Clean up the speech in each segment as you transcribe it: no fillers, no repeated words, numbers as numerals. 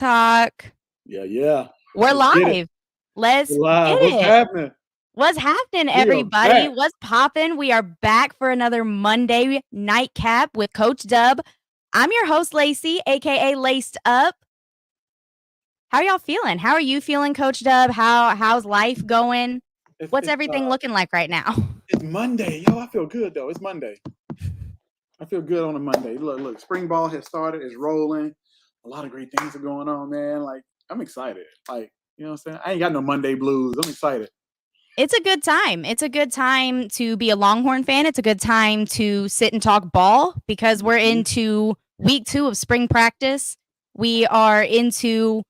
TikTok. Yeah. We're Let's get it. live. Let's We're live. get What's it. happening? What's happening, We are everybody? back. What's popping? We are back for another Monday nightcap with Coach Dub. I'm your host, Laci, aka LacedUp. How are y'all feeling? How are you feeling, Coach Dub? How's life going? It's What's it's everything looking like right now? it's Monday. Yo, I feel good though. It's Monday. I feel good on a Monday. Look, spring ball has started. It's rolling. A lot of great things are going on, man. Like, I'm excited. Like, you know what I'm saying? I ain't got no Monday blues. I'm excited. It's a good time. It's a good time to be a Longhorn fan. It's a good time to sit and talk ball because we're Mhm. into week 2 of spring practice. We are into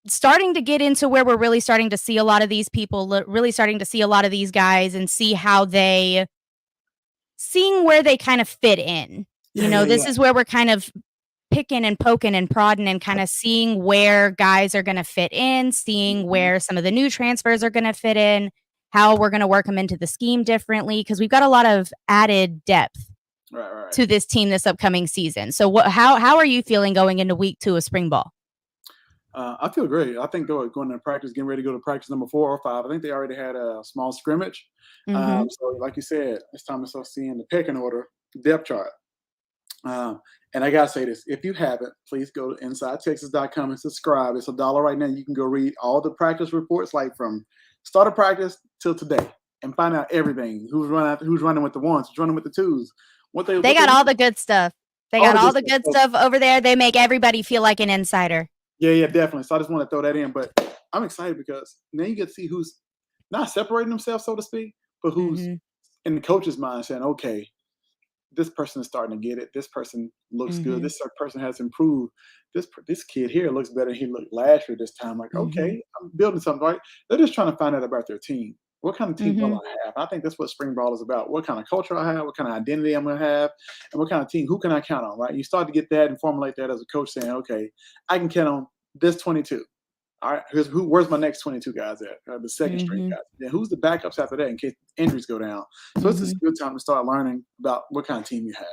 starting to get into where we're really starting to see a lot of these people, really starting to see a lot of these guys and see how they seeing where they kind of fit in. This Yeah. is where we're kind of picking and poking and prodding and kind of seeing where guys are going to fit in, seeing Mhm. where some of the new transfers are going to fit in, how we're going to work them into the scheme differently because we've got a lot of added depth Right. to this team this upcoming season. So how are you feeling going into week 2 of spring ball? I feel great. I think they're going to practice, getting ready to go to practice number 4 or 5. I think they already had a small scrimmage. Mhm. So, like you said, it's time to start seeing the pecking order depth chart. And I gotta say this: if you haven't, please go to InsideTexas.com and subscribe. It's $1 right now. You can go read all the practice reports, like from start of practice till today, and find out everything: who's running with the ones, who's running with the twos, They what they got all the good stuff. They all got the all good the stuff. good So, stuff over there. They make everybody feel like an insider. yeah, definitely. So I just want to throw that in, but I'm excited because now you get to see who's not separating themselves, so to speak, but who's Mhm. in the coach's mind saying, okay, this person is starting to get it. This person looks good. Mhm. This person has improved. This kid here looks better than he looked last year this time. Like, Mhm. okay, I'm building something right. They're just trying to find out about their team. What kind of team will Mhm. I have? I think that's what spring ball is about. What kind of culture I have, what kind of identity I'm going to have, and what kind of team, who can I count on, right? You start to get that and formulate that as a coach saying, okay, I can count on this 22. All right, where's my next 22 guys at? The second string Mhm. guys. Then who's the backups after that in case injuries go down? So it's just Mhm. a good time to start learning about what kind of team you have.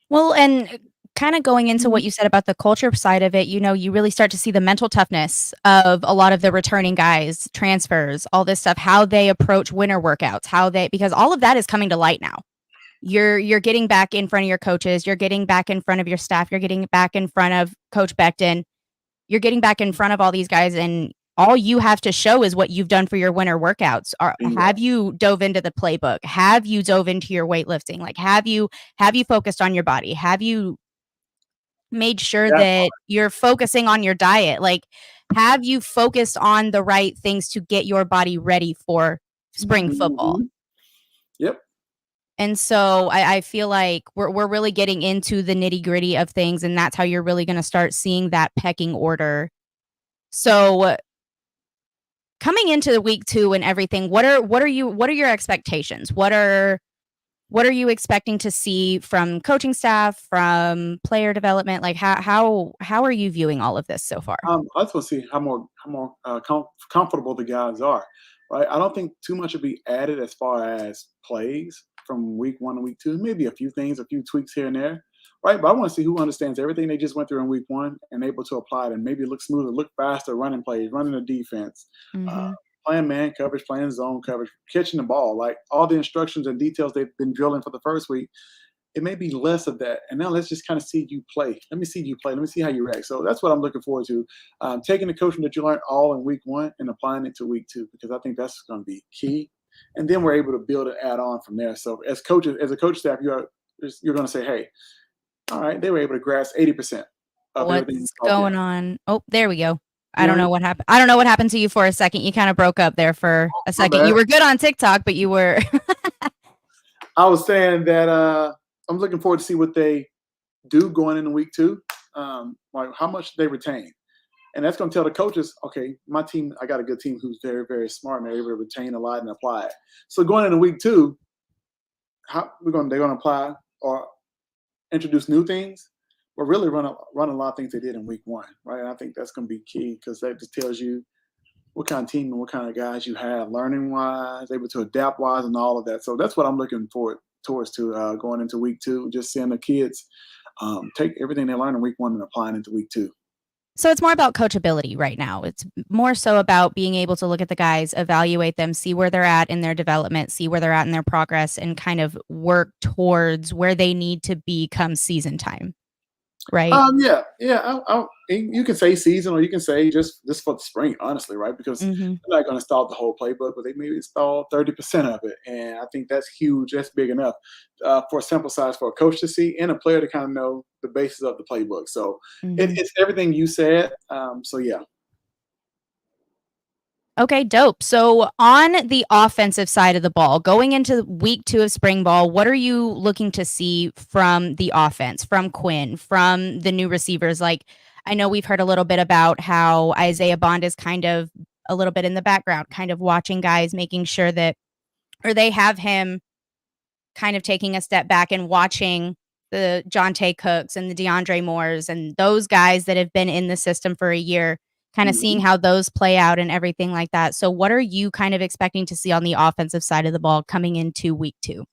Well, and kind of going into what you said about the culture side of it, you really start to see the mental toughness of a lot of the returning guys, transfers, all this stuff, how they approach winter workouts, because all of that is coming to light now. You're getting back in front of your coaches, you're getting back in front of your staff, you're getting back in front of Coach Becton, you're getting back in front of all these guys and all you have to show is what you've done for your winter workouts. Have Bingo. you dove into the playbook? Have you dove into your weightlifting? Like have you focused on your body? Have you made sure That that you're focusing on your diet? Like have you focused on the right things to get your body ready for spring football? Mhm. Yep. And so I feel like we're really getting into the nitty gritty of things, and that's how you're really going to start seeing that pecking order. So coming into the week 2 and everything, what are your expectations? What are you expecting to see from coaching staff, from player development? Like how are you viewing all of this so far? I just want to see how more comfortable the guys are. Right. I don't think too much will be added as far as plays from week 1 to week 2. Maybe a few things, a few tweaks here and there. Right. But I want to see who understands everything they just went through in week 1 and able to apply it and maybe look smoother, look faster, running plays, running the defense, uh, Mhm. playing man coverage, playing zone coverage, catching the ball. Like all the instructions and details they've been drilling for the first week, it may be less of that. And now let's just kind of see you play. Let me see you play. Let me see how you react. So that's what I'm looking forward to. Taking the coaching that you learned all in week 1 and applying it to week 2, because I think that's going to be key. And then we're able to build and add on from there. So as coaches, as a coach staff, you're going to say, hey, all right, they were able to grasp 80% of everything we What's taught them. going on? Oh, there we go. You I know don't what I know mean? what happened. I don't know what happened to you for a second. You kind of broke up there for a My second. bad. You were good on TikTok, but you were I was saying that I'm looking forward to see what they do going into week 2, like how much they retain. And that's going to tell the coaches, okay, my team, I got a good team who's very, very smart and they're able to retain a lot and apply it. So going into week 2, they're going to apply or introduce new things, but really run a lot of things they did in week 1, right? And I think that's going to be key because that just tells you what kind of team and what kind of guys you have, learning wise, able to adapt wise, and all of that. So that's what I'm looking forward towards to going into week 2, just seeing the kids take everything they learned in week 1 and applying into week 2. So it's more about coachability right now. It's more so about being able to look at the guys, evaluate them, see where they're at in their development, see where they're at in their progress, and kind of work towards where they need to be come season time, right? Yeah, yeah. You can say season, or you can say just for the spring, honestly, right? Because Mhm. they're not going to install the whole playbook, but they maybe install 30% of it, and I think that's huge. That's big enough for a sample size for a coach to see and a player to kind of know the basis of the playbook. So Mhm. it's everything you said. So yeah, Okay, dope. So on the offensive side of the ball, going into week 2 of spring ball, what are you looking to see from the offense, from Quinn, from the new receivers? Like, I know we've heard a little bit about how Isaiah Bond is kind of a little bit in the background, kind of watching guys, making sure that, or they have him kind of taking a step back and watching the Jonte Cooks and the DeAndre Moores and those guys that have been in the system for a year, kind of hmm seeing how those play out and everything like that. So, what are you kind of expecting to see on the offensive side of the ball coming into week 2?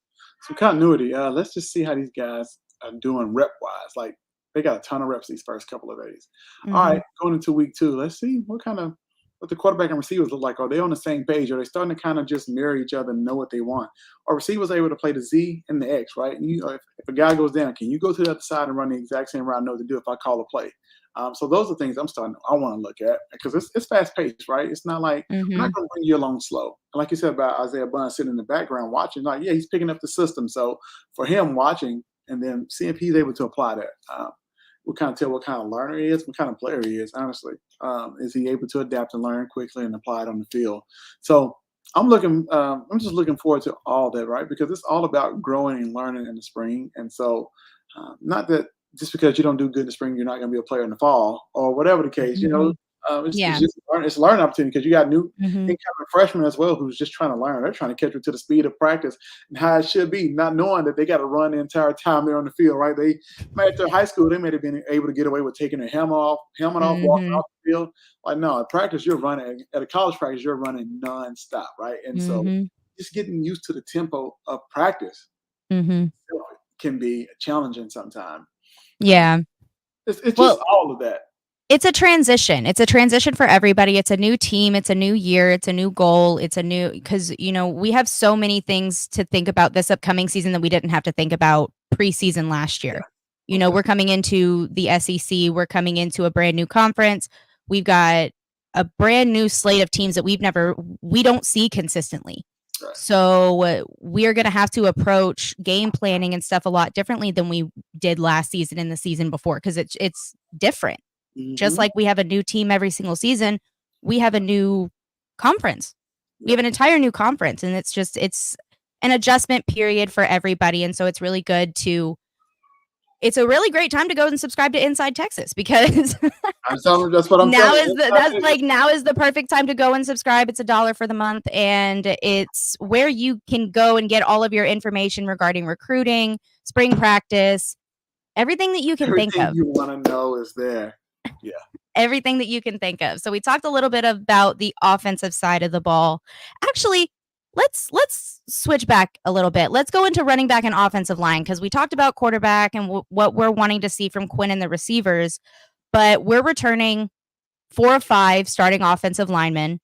so continuity. Let's just see how these guys are doing rep wise. Like they got a ton of reps these first couple of days. All Mm-hmm. right, going into week 2, let's see what the quarterback and receivers look like. Are they on the same page? Are they starting to kind of just mirror each other and know what they want? Are receivers able to play the Z and the X, right? And if a guy goes down, can you go to the other side and run the exact same route I know to do if I call a play? So those are things I want to look at because it's fast paced, right? It's not like I'm not Mm-hmm. going to bring you along slow. And like you said about Isaiah Bunn sitting in the background watching, like yeah, he's picking up the system. So for him watching and then seeing if he's able to apply that, we'll kind of tell what kind of learner he is, what kind of player he is. Honestly, is he able to adapt and learn quickly and apply it on the field? So I'm looking. I'm just looking forward to all that, right? Because it's all about growing and learning in the spring. And so, not that just because you don't do good in the spring, you're not going to be a player in the fall or whatever the case. Mm-hmm. It's Yeah. just it's a learning opportunity because you got new Mm-hmm. incoming freshmen as well who's just trying to learn. They're trying to catch up to the speed of practice and how it should be, not knowing that they got to run the entire time they're on the field. Right? They at their high school, they may have been able to get away with taking their helmet off, walking Mm-hmm. off the field. Like no, at practice you're running. At a college practice, you're running nonstop, right? And so Mm-hmm. just getting used to the tempo of practice Mm-hmm. can be challenging sometimes. Um, Yeah. it's just Well, all of that. it's a transition. It's a transition for everybody. It's a new team. It's a new year. It's a new goal. It's a new, because, we have so many things to think about this upcoming season that we didn't have to think about preseason last Yeah, year. most We're definitely. coming into the SEC. We're coming into a brand new conference. We've got a brand new slate of teams that we don't see consistently. Right. So we're going to have to approach game planning and stuff a lot differently than we did last season and the season before because it's different. Just Mm-hmm. like we have a new team every single season, we have a new conference. We Yep. have an entire new conference, and it's an adjustment period for everybody. And so it's a really great time to go and subscribe to Inside Texas because That's what I'm telling you. now is the perfect time to go and subscribe. It's $1 for the month, and it's where you can go and get all of your information regarding recruiting, spring practice, everything that you can think Everything of. you want to know is there. Yeah. Everything that you can think of. So we talked a little bit about the offensive side of the ball. Actually, let's switch back a little bit. Let's go into running back and offensive line because we talked about quarterback and what we're wanting to see from Quinn and the receivers, but we're returning 4 of 5 starting offensive linemen.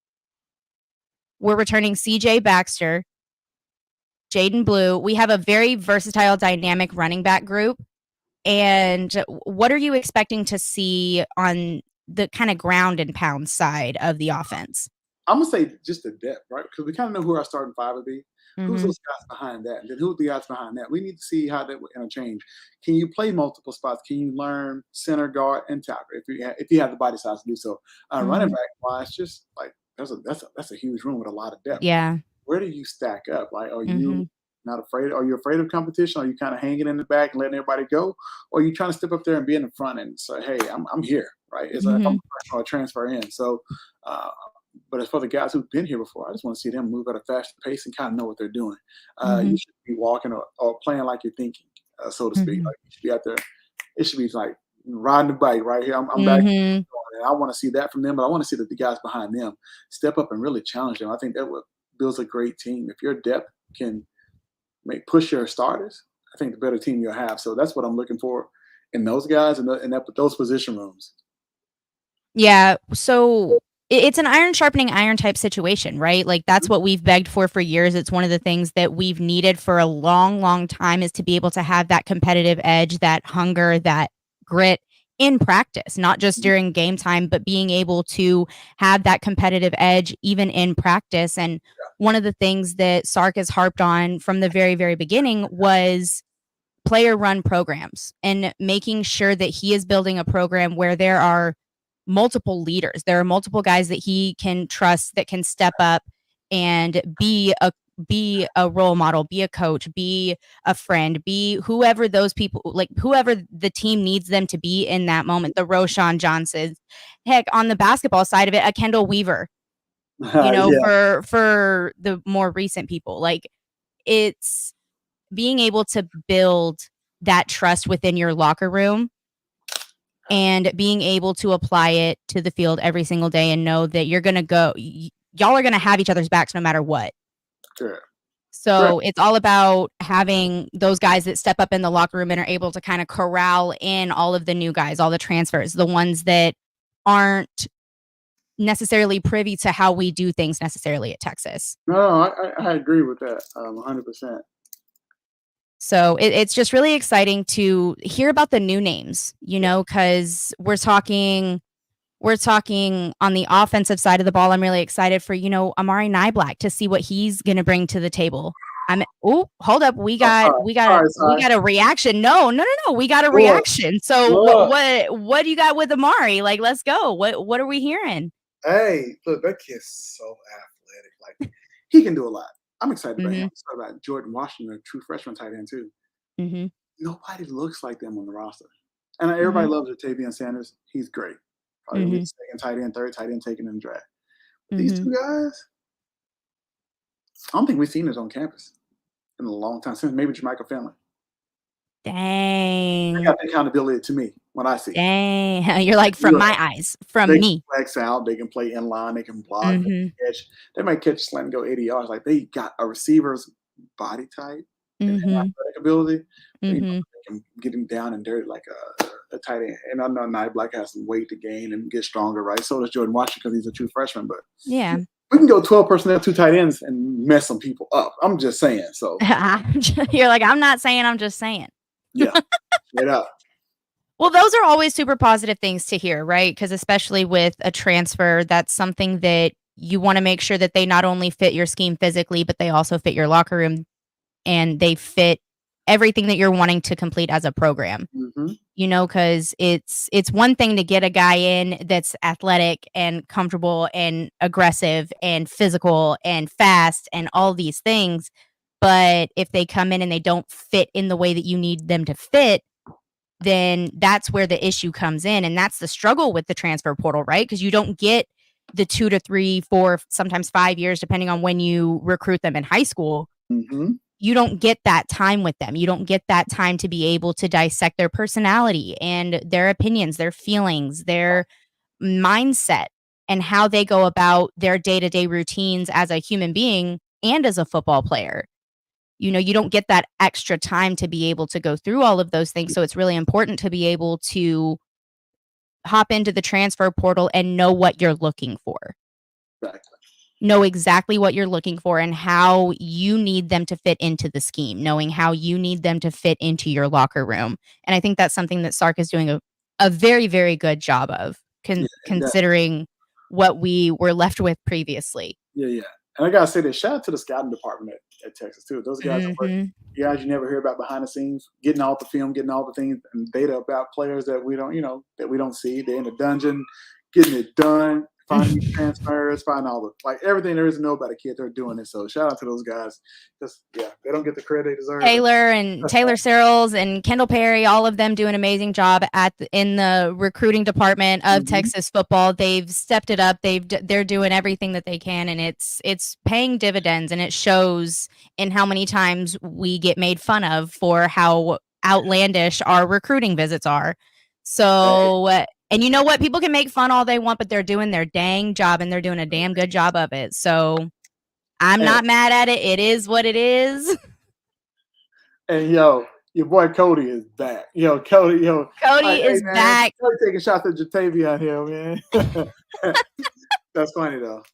We're returning CJ Baxter, Jaden Blue. We have a very versatile, dynamic running back group. And what are you expecting to see on the kind of ground and pound side of the offense? I'm gonna say just the depth, right? Because we kind of know who our starting five would be. Who's Mhm. those guys behind that? And then who are the guys behind that? We need to see how that would interchange. Can you play multiple spots? Can you learn center, guard, and tackle if you have the body size to do so? Running Mhm. back wise, just like that's a huge room with a lot of depth. Yeah. Where do you stack up? Like, are you Mhm. not afraid? Are you afraid of competition? Are you kind of hanging in the back and letting everybody go? Or are you trying to step up there and be in the front and say, hey, I'm here, right? It's like if I'm Mhm. a freshman or transfer in. So, uh, but as for the guys who've been here before, I just want to see them move at a faster pace and kind of know what they're doing. You Mhm. should be walking or playing like you're thinking, so to speak. Mhm. Like you should be out there. It should be like riding the bike right here. I'm back. Mhm. And I want to see that from them, but I want to see that the guys behind them step up and really challenge them. I think that would builds a great team. If your depth can push your starters, I think the better team you'll have. So that's what I'm looking for in those guys and those position rooms. Yeah, so it's an iron sharpening iron type situation, right? Like, that's Mhm. what we've begged for years. It's one of the things that we've needed for a long, long time is to be able to have that competitive edge, that hunger, that grit in practice, not just during game time, but being able to have that competitive edge even in practice. And one of the things that Sark has harped on from the very, very beginning was player run programs and making sure that he is building a program where there are multiple leaders. There are multiple guys that he can trust that can step up and be a role model, be a coach, be a friend, be whoever those people like whoever the team needs them to be in that moment. The Roshan Johnsons, heck, on the basketball side of it, a Kendall Weaver, Yeah, for the more recent people. Like, it's being able to build that trust within your locker room and being able to apply it to the field every single day and know that you're going to y'all are going to have each other's backs no matter what. correct. Correct. So it's all about having those guys that step up in the locker room and are able to kind of corral in all of the new guys, all the transfers, the ones that aren't necessarily privy to how we do things necessarily at Texas. No, I agree with that 100%. So it's just really exciting to hear about the new names, Yeah. because we're talking on the offensive side of the ball. I'm really excited for, Amari Nyblack to see what he's gonna bring to the table. Oh, hold up. We Oh, got sorry, we got sorry, we sorry. got a reaction. No, no, no, no. We got a Look, reaction. So look. what do you got with Amari? Like, let's go. What are we hearing? Hey, look, that kid's so athletic. Like, he can do a lot. I'm excited about him. Mhm. I'm excited about Jordan Washington, a true freshman tight end too. Mhm. Nobody looks like them on the roster. And everybody Mhm. loves Jatavian Sanders. He's great. Probably gonna be the Mhm. second tight end, third tight end taken in the draft. But these Mhm. two guys, I don't think we've seen this on campus in a long time since maybe Jermichael Finley. They Dang. got the accountability to me when I see. Dang. You're like, from Look, my eyes, they from can me. flex out, they can play in line, they can block, they Mhm. can catch. They might catch a slant and go 80 yards. Like they got a receiver's body type and Mhm. athletic ability. Mhm. They can get him down and dirty like a tight end. And I know Nye Black has some weight to gain and get stronger, right? So does Jordan Washington because he's a true freshman. But Yeah. we can go 12 personnel, two tight ends, and mess some people up. I'm just saying. So You're like, I'm not saying, I'm just saying. yeah, straight up. Well, those are always super positive things to hear, right? Because especially with a transfer, that's something that you want to make sure that they not only fit your scheme physically, but they also fit your locker room and they fit everything that you're wanting to complete as a program. Hmm. Because it's one thing to get a guy in that's athletic and comfortable and aggressive and physical and fast and all these things. But if they come in and they don't fit in the way that you need them to fit, then that's where the issue comes in. And that's the struggle with the transfer portal, right? Because you don't get the 2 to 3, 4, sometimes 5 years, depending on when you recruit them in high school. Hmm. You don't get that time with them. You don't get that time to be able to dissect their personality and their opinions, their feelings, their mindset, and how they go about their day to day routines as a human being and as a football player. You don't get that extra time to be able to go through all of those things. So it's really important to be able to hop into the transfer portal and know what you're looking for. Exactly. Know exactly what you're looking for and how you need them to fit into the scheme, knowing how you need them to fit into your locker room. And I think that's something that Sark is doing a very, very good job of, Yeah, considering what we were left with previously. yeah. And I gotta say this, shout out to the scouting department at Texas too. Those guys are working. Mhm. Guys you never hear about behind the scenes, getting all the film, getting all the things and data about players that we don't, that we don't see. They're in the dungeon, getting it done, finding these transfers, finding all the like everything there is to know about a kid. They're doing it. So shout out to those guys. Just yeah, they don't get the credit they deserve. Taylor Searles and Kendall Perry, all of them do an amazing job in the recruiting department of Hmm. Texas football. They've stepped it up. They're doing everything that they can, and it's paying dividends, and it shows in how many times we get made fun of for how outlandish our recruiting visits are. Hey, So, and you know what? People can make fun all they want, but they're doing their dang job, and they're doing a damn good job of it. So, I'm hey, not mad at it. It is what it is. and yo, Your boy Cody is back. Yo, Cody, yo, like, Cody hey is man, back. Cody taking shots at Jatavion here, man. That's funny though.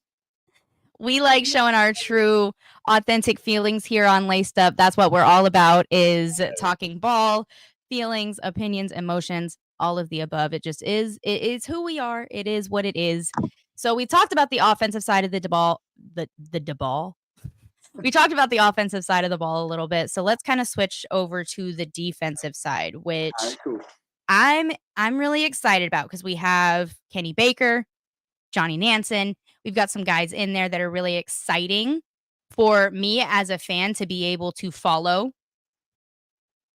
We like showing our true, authentic feelings here on Laced Up. That's what we're all about, is talking ball, feelings, opinions, emotions, all of the above. It just is. It is who we are. It is what it is. So we talked about the offensive side of the ball. The ball. We talked about the offensive side of the ball a little bit. So let's kind of switch over to the defensive side, All right, which cool. I'm really excited about because we have Kenny Baker, Johnny Nansen. We've got some guys in there that are really exciting for me as a fan to be able to follow.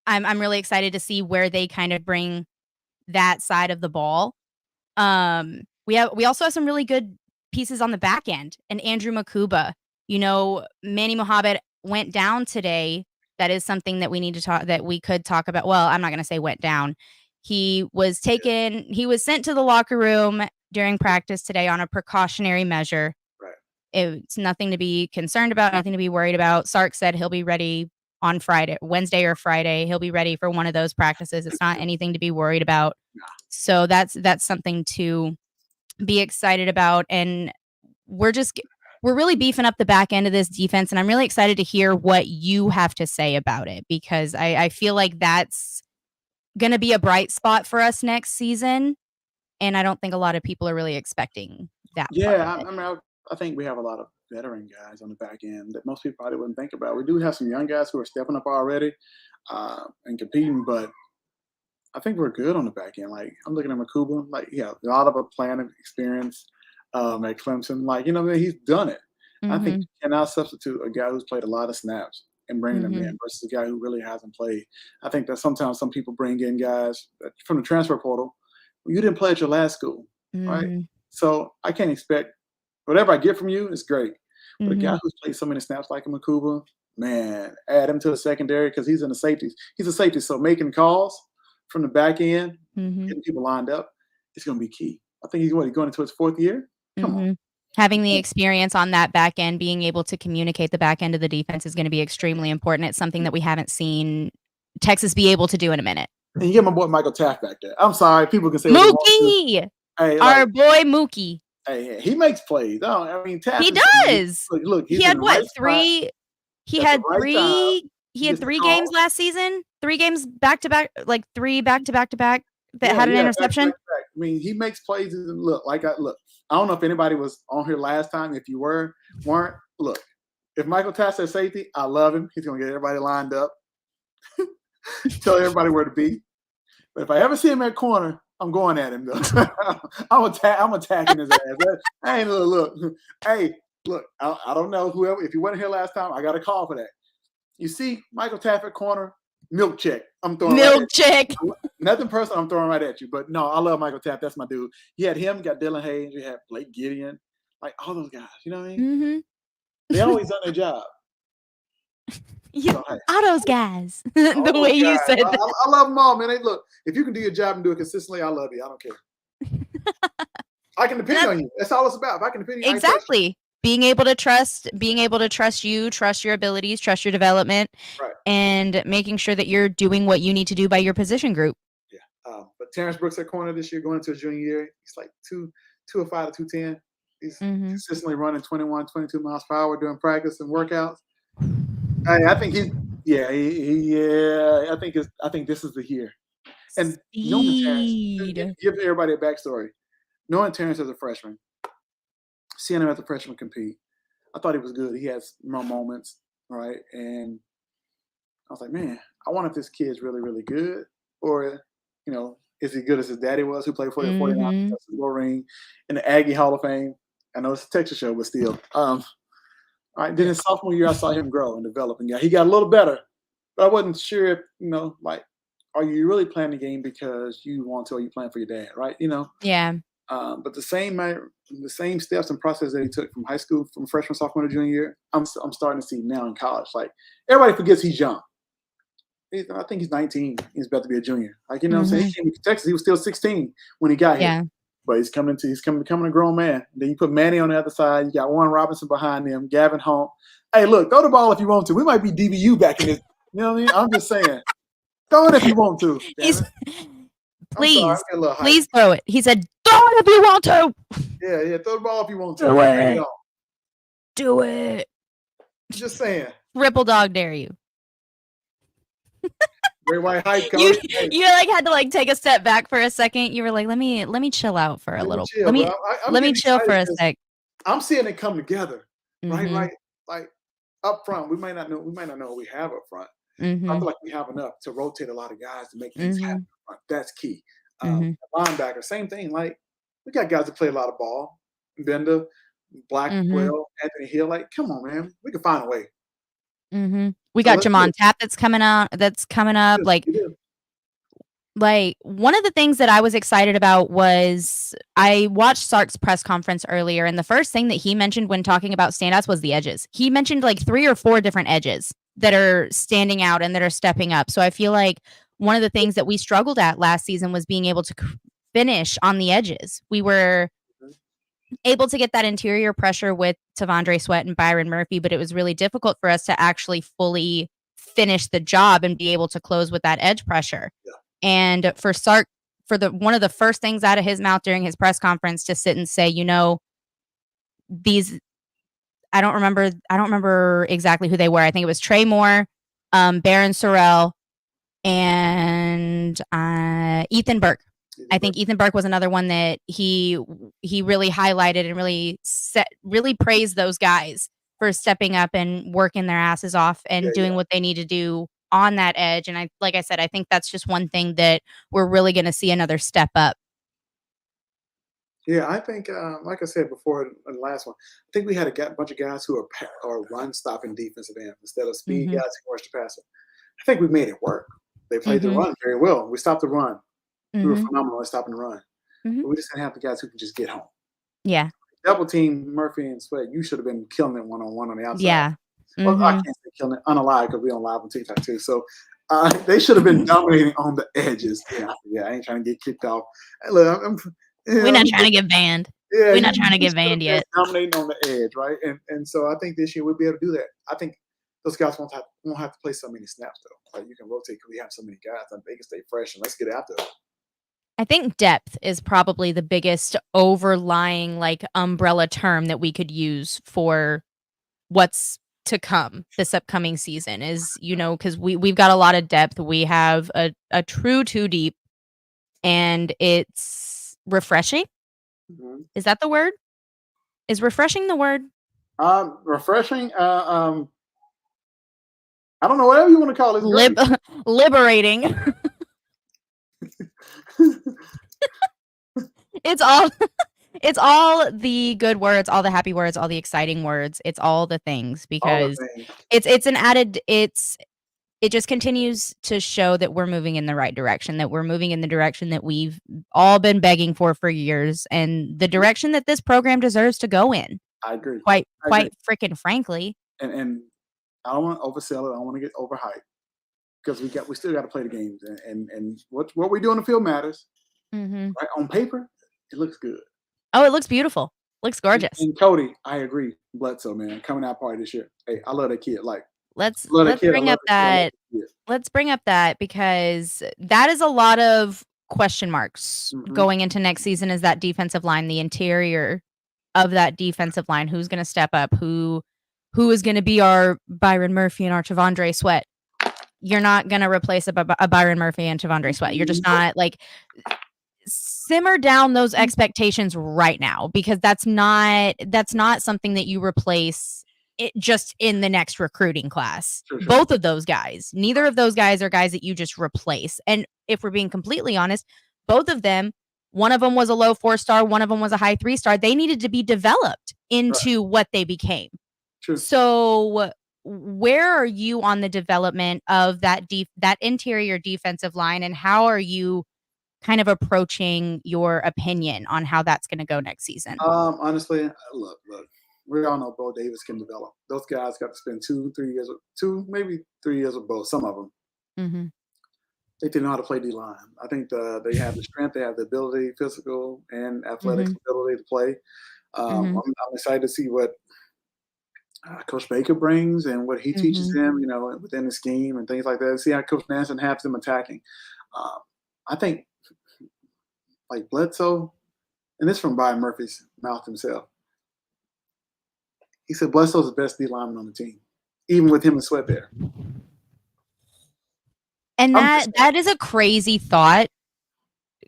I'm really excited to see where they kind of bring that side of the ball. We also have some really good pieces on the back end, and Andrew Makuba. Manny Mohabed went down today. That is something that we could talk about. Well, I'm not going to say went down. He was sent to the locker room during practice today on a precautionary measure. Right. It's nothing to be concerned about, nothing to be worried about. Sark said he'll be ready on Wednesday or Friday. He'll be ready for one of those practices. It's not anything to be worried about. So that's something to be excited about. And we're really beefing up the back end of this defense. And I'm really excited to hear what you have to say about it, because I feel like that's going to be a bright spot for us next season. And I don't think a lot of people are really expecting that part Yeah, of it. I think we have a lot of veteran guys on the back end that most people probably wouldn't think about. We do have some young guys who are stepping up already and competing, but I think we're good on the back end. Like, I'm looking at Makuba, like, yeah, a lot of a planning experience at Clemson. Like, he's done it. I think Mhm. you cannot substitute a guy who's played a lot of snaps and bringing them in Mhm. versus a guy who really hasn't played. I think that sometimes some people bring in guys from the transfer portal. Well, you didn't play at your last school, right? Mhm. So I can't expect whatever I get from you is great. But a guy Mhm. who's played so many snaps like a Makuba, man, add him to the secondary because he's in the safeties. He's a safety, so making calls from the back end, Mhm. getting people lined up, it's going to be key. I think he's going into his 4th year. Come on. Mhm. Having the experience on that back end, being able to communicate the back end of the defense is gonna be extremely important. It's something that we haven't seen Texas be able to do in a minute. And you get my boy Michael Taft back there. I'm sorry, people can say what they want to. Mookie! Hey, like, Our boy Mookie. hey, he makes plays. I mean, Taft He is somebody. does! Look, He he's in had the right what, spot 3 he at the had right time. 3 He he had gets the 3 games call. last season? 3 games back to back, like 3 back to back to back that Yeah, had an yeah, back, back, interception? back. I mean, he makes plays. And look, look. I don't know if anybody was on here last time. If you weren't, look. If Michael Taft says safety, I love him. He's gonna get everybody lined up, tell everybody where to be. But if I ever see him at corner, I'm going at him though. I'm attacking his ass. I ain't look. Hey, look. I don't know whoever. If you weren't here last time, I got a call for that. You see Michael Taft at corner, milk check. I'm throwing right at Milk chick. you. Nothing personal. I'm throwing right at you. But no, I love Michael Taft. That's my dude. You had him. You got Dylan Hayes. You had Blake Gideon. Like all those guys. You know what I mean? Mhm. They always done their job. Yeah, So hey, all those guys. all The those way you guys. said that. I love them all, man. Hey, look, if you can do your job and do it consistently, I love you. I don't care. I can depend on you. That's all it's about. If I can depend on you, I trust Exactly. Being able to trust you, trust your abilities, trust your development, you. Right. and making sure that you're doing what you need to do by your position group. Yeah. But Terrence Brooks at corner this year, going into his junior year, he's like 205 to 210. He's Mhm. consistently running 21, 22 miles per hour during practice and workouts. I think he's I think this is the year. And knowing Terrence, Speed. give everybody a backstory. Knowing Terrence as a freshman, seeing him as a freshman compete, I thought he was good. He has more moments, right? And I was like, man, I wonder if this kid's really, really good, or is he good as his daddy was, who played for the 49ers, Mhm. Super Bowl ring, in the Aggie Hall of Fame. I know it's a Texas show, but still. All right. Then his sophomore year, I saw him grow and develop, and he got a little better, but I wasn't sure if like, are you really playing the game because you want to, or you playing for your dad, right? Yeah. But the same steps and process that he took from high school, from freshman, sophomore to junior year, I'm starting to see now in college. Like, everybody forgets he's young. I think he's 19. He's about to be a junior. Like, what I'm saying? He Mhm. came to Texas. He was still 16 when he got here. Yeah. But he's becoming a grown man. Then you put Manny on the other side. You got Warren Robinson behind him, Gavin Hunt. Hey, look, throw the ball if you want to. We might be DBU back in this. You know what I mean? I'm just saying. Throw it if you want to. Damn He's it. I'm sorry. please, I'm getting a little hype. please throw it. He said, "Throw it if you want to. Yeah. Throw the ball if you want to. Do Bring it it. on. Do it." Just saying. Triple dog dare you. Great white hype, You Cody. Hey, you like had to like take a step back for a second. You were like, let me chill out for a let me little. chill, Let bro. me I'm let me getting chill for excited a because sec. I'm seeing it come together. Right, Mhm. right. Like up front, we might not know. We might not know what we have up front. I feel Mhm. like we have enough to rotate a lot of guys to make things happen Mhm. up front. That's key. Mhm. Linebacker, same thing. Like we got guys that play a lot of ball. Bender, Mhm. Blackwell, Anthony Hill. Like, come on, man. We can find a way. Mhm. We So got let's do Jamon it. Tapp that's coming out. That's coming up. We do. Like one of the things that I was excited about was I watched Sark's press conference earlier, and the first thing that he mentioned when talking about standouts was the edges. He mentioned like 3 or 4 different edges that are standing out and that are stepping up. So I feel like one of the things that we struggled at last season was being able to finish on the edges. We were Mhm. able to get that interior pressure with Tavondre Sweat and Byron Murphy, but it was really difficult for us to actually fully finish the job and be able to close with that edge pressure. Yeah. And for Sark, for the one of the first things out of his mouth during his press conference to sit and say, these I don't remember exactly who they were. I think it was Trey Moore, Baron Sorrell, and Ethan Burke. I think Ethan Burke was another one that he really highlighted and really praised those guys for stepping up and working their asses off Yeah, and yeah. doing what they need to do on that edge. And like I said, I think that's just one thing that we're really going to see another step up. Yeah, I think, like I said before in the last one, I think we had a bunch of guys who are run stopping defensive ends instead of speed Mhm. guys who rush the passer. I think we made it work. They played the Mhm. run very well. We stopped the run. We were Mhm. phenomenal at stopping the run. Mhm. But we just didn't have the guys who can just get home. Yeah. Double team Murphy and Sweat. You should have been killing it one on one on the outside. Yeah. Well, I Mhm. can't say killing it unalive because we don't live on TikTok too. So they should have been dominating on the edges. Yeah, I ain't trying to get kicked off. Hey, look, you We're know, not trying to get banned. yeah, We're not trying to we get should have banned been yet. dominating on the edge, right? And so I think this year we'll be able to do that. I think those guys won't have to play so many snaps though. Like you can rotate because we have so many guys and they can stay fresh and let's get after it. I think depth is probably the biggest overlying like umbrella term that we could use for what's to come this upcoming season is, because we've got a lot of depth. We have a true two deep and it's refreshing. Mhm. Is that the word? Is refreshing the word? Refreshing. I don't know, whatever you want to call it. It's great. Liberating. It's all it's all the good words, all the happy words, all the exciting words. It's all the things All the because things. it's an added it just continues to show that we're moving in the right direction, that we're moving in the direction that we've all been begging for years and the direction that this program deserves to go in. I agree. Quite I agree. quite freaking frankly. And I don't want to oversell it. I don't want to get overhyped because we still got to play the games and what we do on the field matters. Mhm. Right on paper, it looks good. Oh, it looks beautiful. Looks gorgeous. And Cody, I agree. Bledsoe, man, coming out party this year. Hey, I love that kid. Like, Let's love that let's kid. I bring love up the kid. I love that the kid. let's bring up that because that is a lot of question marks Mhm. going into next season is that defensive line, the interior of that defensive line, who's gonna step up, who is gonna be our Byron Murphy and our Tavondre Sweat. You're not gonna replace a Byron Murphy and Tavondre Sweat. You're just Nope. not like simmer down those expectations right now because that's not something that you replace it just in the next recruiting class. Sure, sure. Both of those guys, neither of those guys are guys that you just replace. And if we're being completely honest, both of them, one of them was a low 4-star, one of them was a high 3-star. They needed to be developed Right. into what they became. True. So where are you on the development of that interior defensive line and how are you kind of approaching your opinion on how that's gonna go next season? Honestly, look. We all know Bo Davis can develop. Those guys got to spend 2, 3 years, maybe 3 years with Bo. Some of them, Mhm, they didn't know how to play D line. I think they have the strength, they have the ability, physical and athletic mhm, ability to play. mhm, I'm excited to see what Coach Baker brings and what he teaches Mhm. them, within the scheme and things like that. See how Coach Nansen has them attacking. Um, I think like Bledsoe, and this from Byron Murphy's mouth himself. He said Bledsoe's the best D lineman on the team, even with him and Sweat there. And I'm just that is a crazy thought,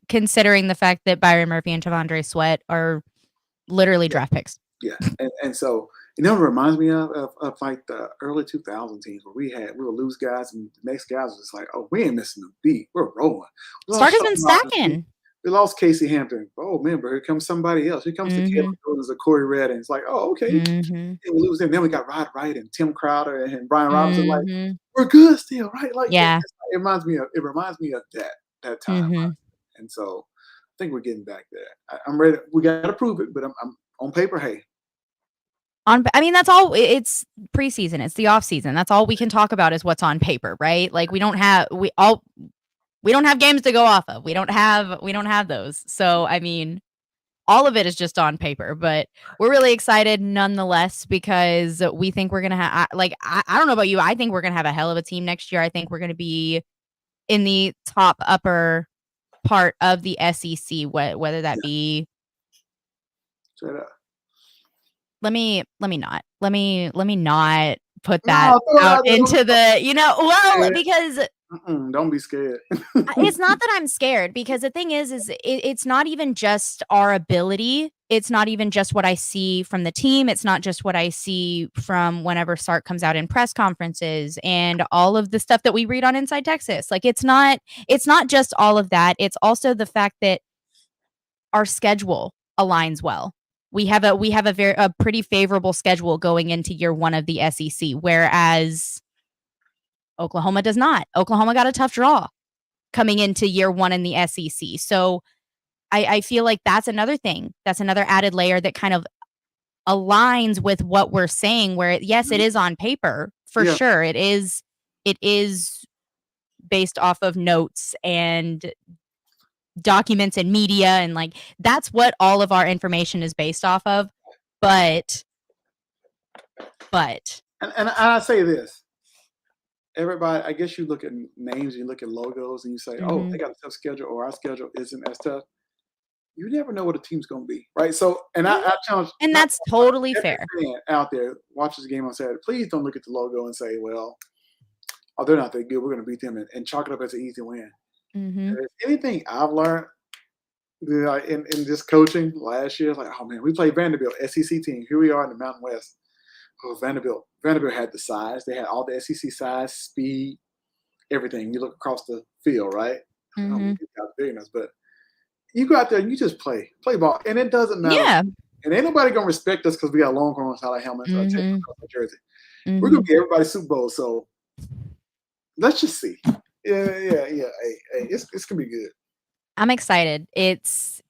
considering the fact that Byron Murphy and Tavondre Sweat are literally yeah, draft picks. yeah. And so it reminds me of like the early 2000 teams where we would lose guys and the next guys was just like, oh, we ain't missing a beat. We're rolling. We lost Stark has been Sean Robinson. stacking. We lost Casey Hampton. Oh, man, but here comes somebody else. Here comes the Caleb Mhm. Jordan's or Corey Red. And it's like, oh, okay. Mhm. And we lose them. Then we got Rod Wright and Tim Crowder and Brian Robinson. Like, Mhm. we're good still, right? Like Yeah. it reminds me of that time. Mhm. And so I think we're getting back there. I'm ready. We got to prove it, but I'm on paper. Hey, I mean, that's all. It's preseason. It's the off season. That's all we can talk about is what's on paper, right? Like we don't have games to go off of. We don't have those. So I mean, all of it is just on paper, but we're really excited nonetheless because we think we're gonna have like I don't know about you. I think we're gonna have a hell of a team next year. I think we're gonna be in the top upper part of the SEC, whether that yeah, be straight up. let me not put that No, throw it out out there. into the, well, because Don't be scared. it's not that I'm scared, because the thing is it's not even just our ability. It's not even just what I see from the team. It's not just what I see from whenever Sark comes out in press conferences and all of the stuff that we read on Inside Texas. Like it's not just all of that. It's also the fact that our schedule aligns well. We have a pretty favorable schedule going into year 1 of the SEC, whereas Oklahoma does not. Oklahoma got a tough draw coming into year 1 in the SEC. So I feel like that's another thing. That's another added layer that kind of aligns with what we're saying, where yes, it is on paper for Yeah, sure. It is based off of notes and documents and media, and like that's what all of our information is based off of. But but and I say this. Everybody, I guess you look at names, you look at logos, and you say, "Oh, mhm. they got a tough schedule," or "Our schedule isn't as tough." You never know what a team's going to be, right? So, and Mhm. I challenge And not that's totally fair. every fan out there watches the game on Saturday. Please don't look at the logo and say, "Well, oh, they're not that good. We're going to beat them," and chalk it up as an easy win. Mhm. If anything I've learned in this coaching last year, like, oh man, we played Vanderbilt, SEC team. Here we are in the Mountain West. Oh, Vanderbilt had the size. They had all the SEC size, speed, everything. You look across the field, right? I don't Mhm. think these guys are big enough, but you go out there and you just play ball, and it doesn't matter. Yeah. And ain't nobody gonna respect us because we got Longhorns out of helmets or tape Mhm. across our jersey. We're gonna Mhm. be everybody's Super Bowl, so let's just see. Yeah. Hey, it's gonna be good. I'm excited. It's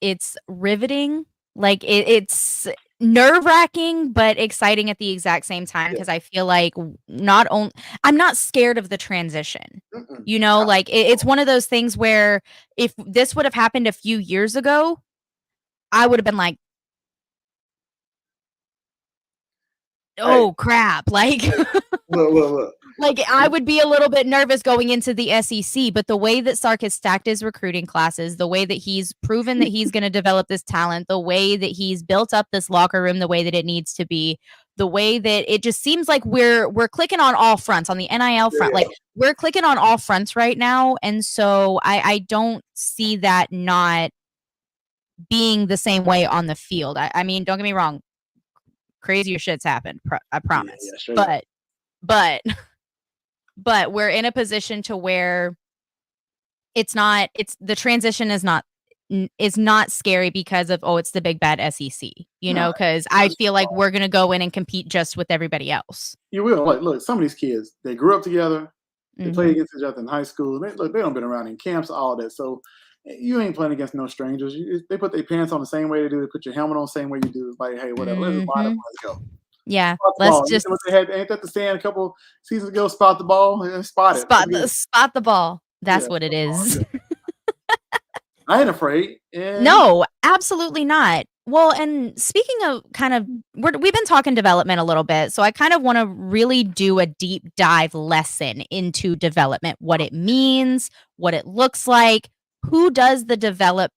riveting. Like it's nerve-wracking but exciting at the exact same time, Yeah. because I feel like not only I'm not scared of the transition. Mm-mm. Like it's one of those things where if this would have happened a few years ago, I would have been like, Hey, "Oh crap." Like look. like, I would be a little bit nervous going into the SEC, but the way that Sark has stacked his recruiting classes, the way that he's proven that he's gonna develop this talent, the way that he's built up this locker room the way that it needs to be, the way that it just seems like we're clicking on all fronts, on the NIL front, Yeah, like, we're clicking on all fronts right now, and so I don't see that not being the same way on the field. I mean, don't get me wrong, crazier shit's happened, I promise, straight up. but but we're in a position to where it's the transition is not scary because of, oh, it's the big bad SEC, No, because I it's feel like we're gonna go in and compete just with everybody else. you will. Like, look, some of these kids, they grew up together. They played Mhm. against each other in high school. They don't been around in camps, all that. So you ain't playing against no strangers. They put their pants on the same way they do. They put your helmet on the same way you do. It's like, hey, whatever. Let's just line up. Mhm. Let's go. Yeah, Spot the let's ball. You just know what they had? Ain't that the saying a couple seasons ago? Spot the ball and spot it. Let's get it. spot the ball. Yeah, That's what it spot the ball. is. Yeah. I ain't afraid. And No, absolutely not. Well, and speaking of we've been talking development a little bit, so I kind of want to really do a deep dive lesson into development, what it means, what it looks like, who does the developing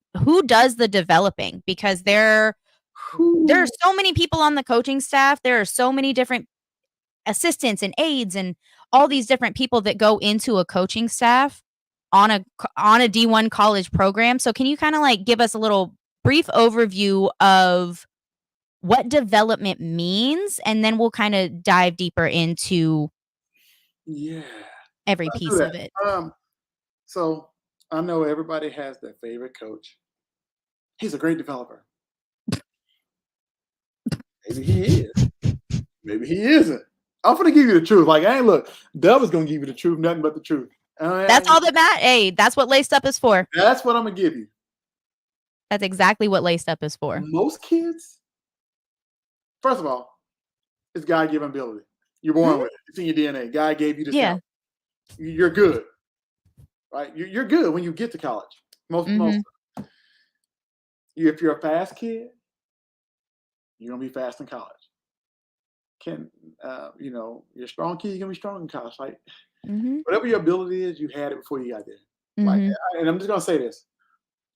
because there are Whew. so many people on the coaching staff, there are so many different assistants and aides and all these different people that go into a coaching staff on a D1 college program. So can you kind of like give us a little brief overview of what development means and then we'll kind of dive deeper into Yeah, every let's do piece of that. it. So I know everybody has their favorite coach. He's a great developer. Maybe he is. Maybe he isn't. I'm gonna give you the truth. Like I ain't look. Dub is gonna give you the truth, nothing but the truth. That's all that matters. Hey, that's what laced up is for. That's what I'm gonna give you. That's exactly what laced up is for. Most kids, first of all, it's God given ability. You're born Mhm. with it. It's in your DNA. God gave you this Yeah. talent. You're good, right? You're good when you get to college. Most. Mhm. If you're a fast kid, you're gonna be fast in college. Can you're a strong kid, you're gonna be strong in college. Like Mhm. whatever your ability is, you had it before you got there. Like, Mhm. and I'm just gonna say this: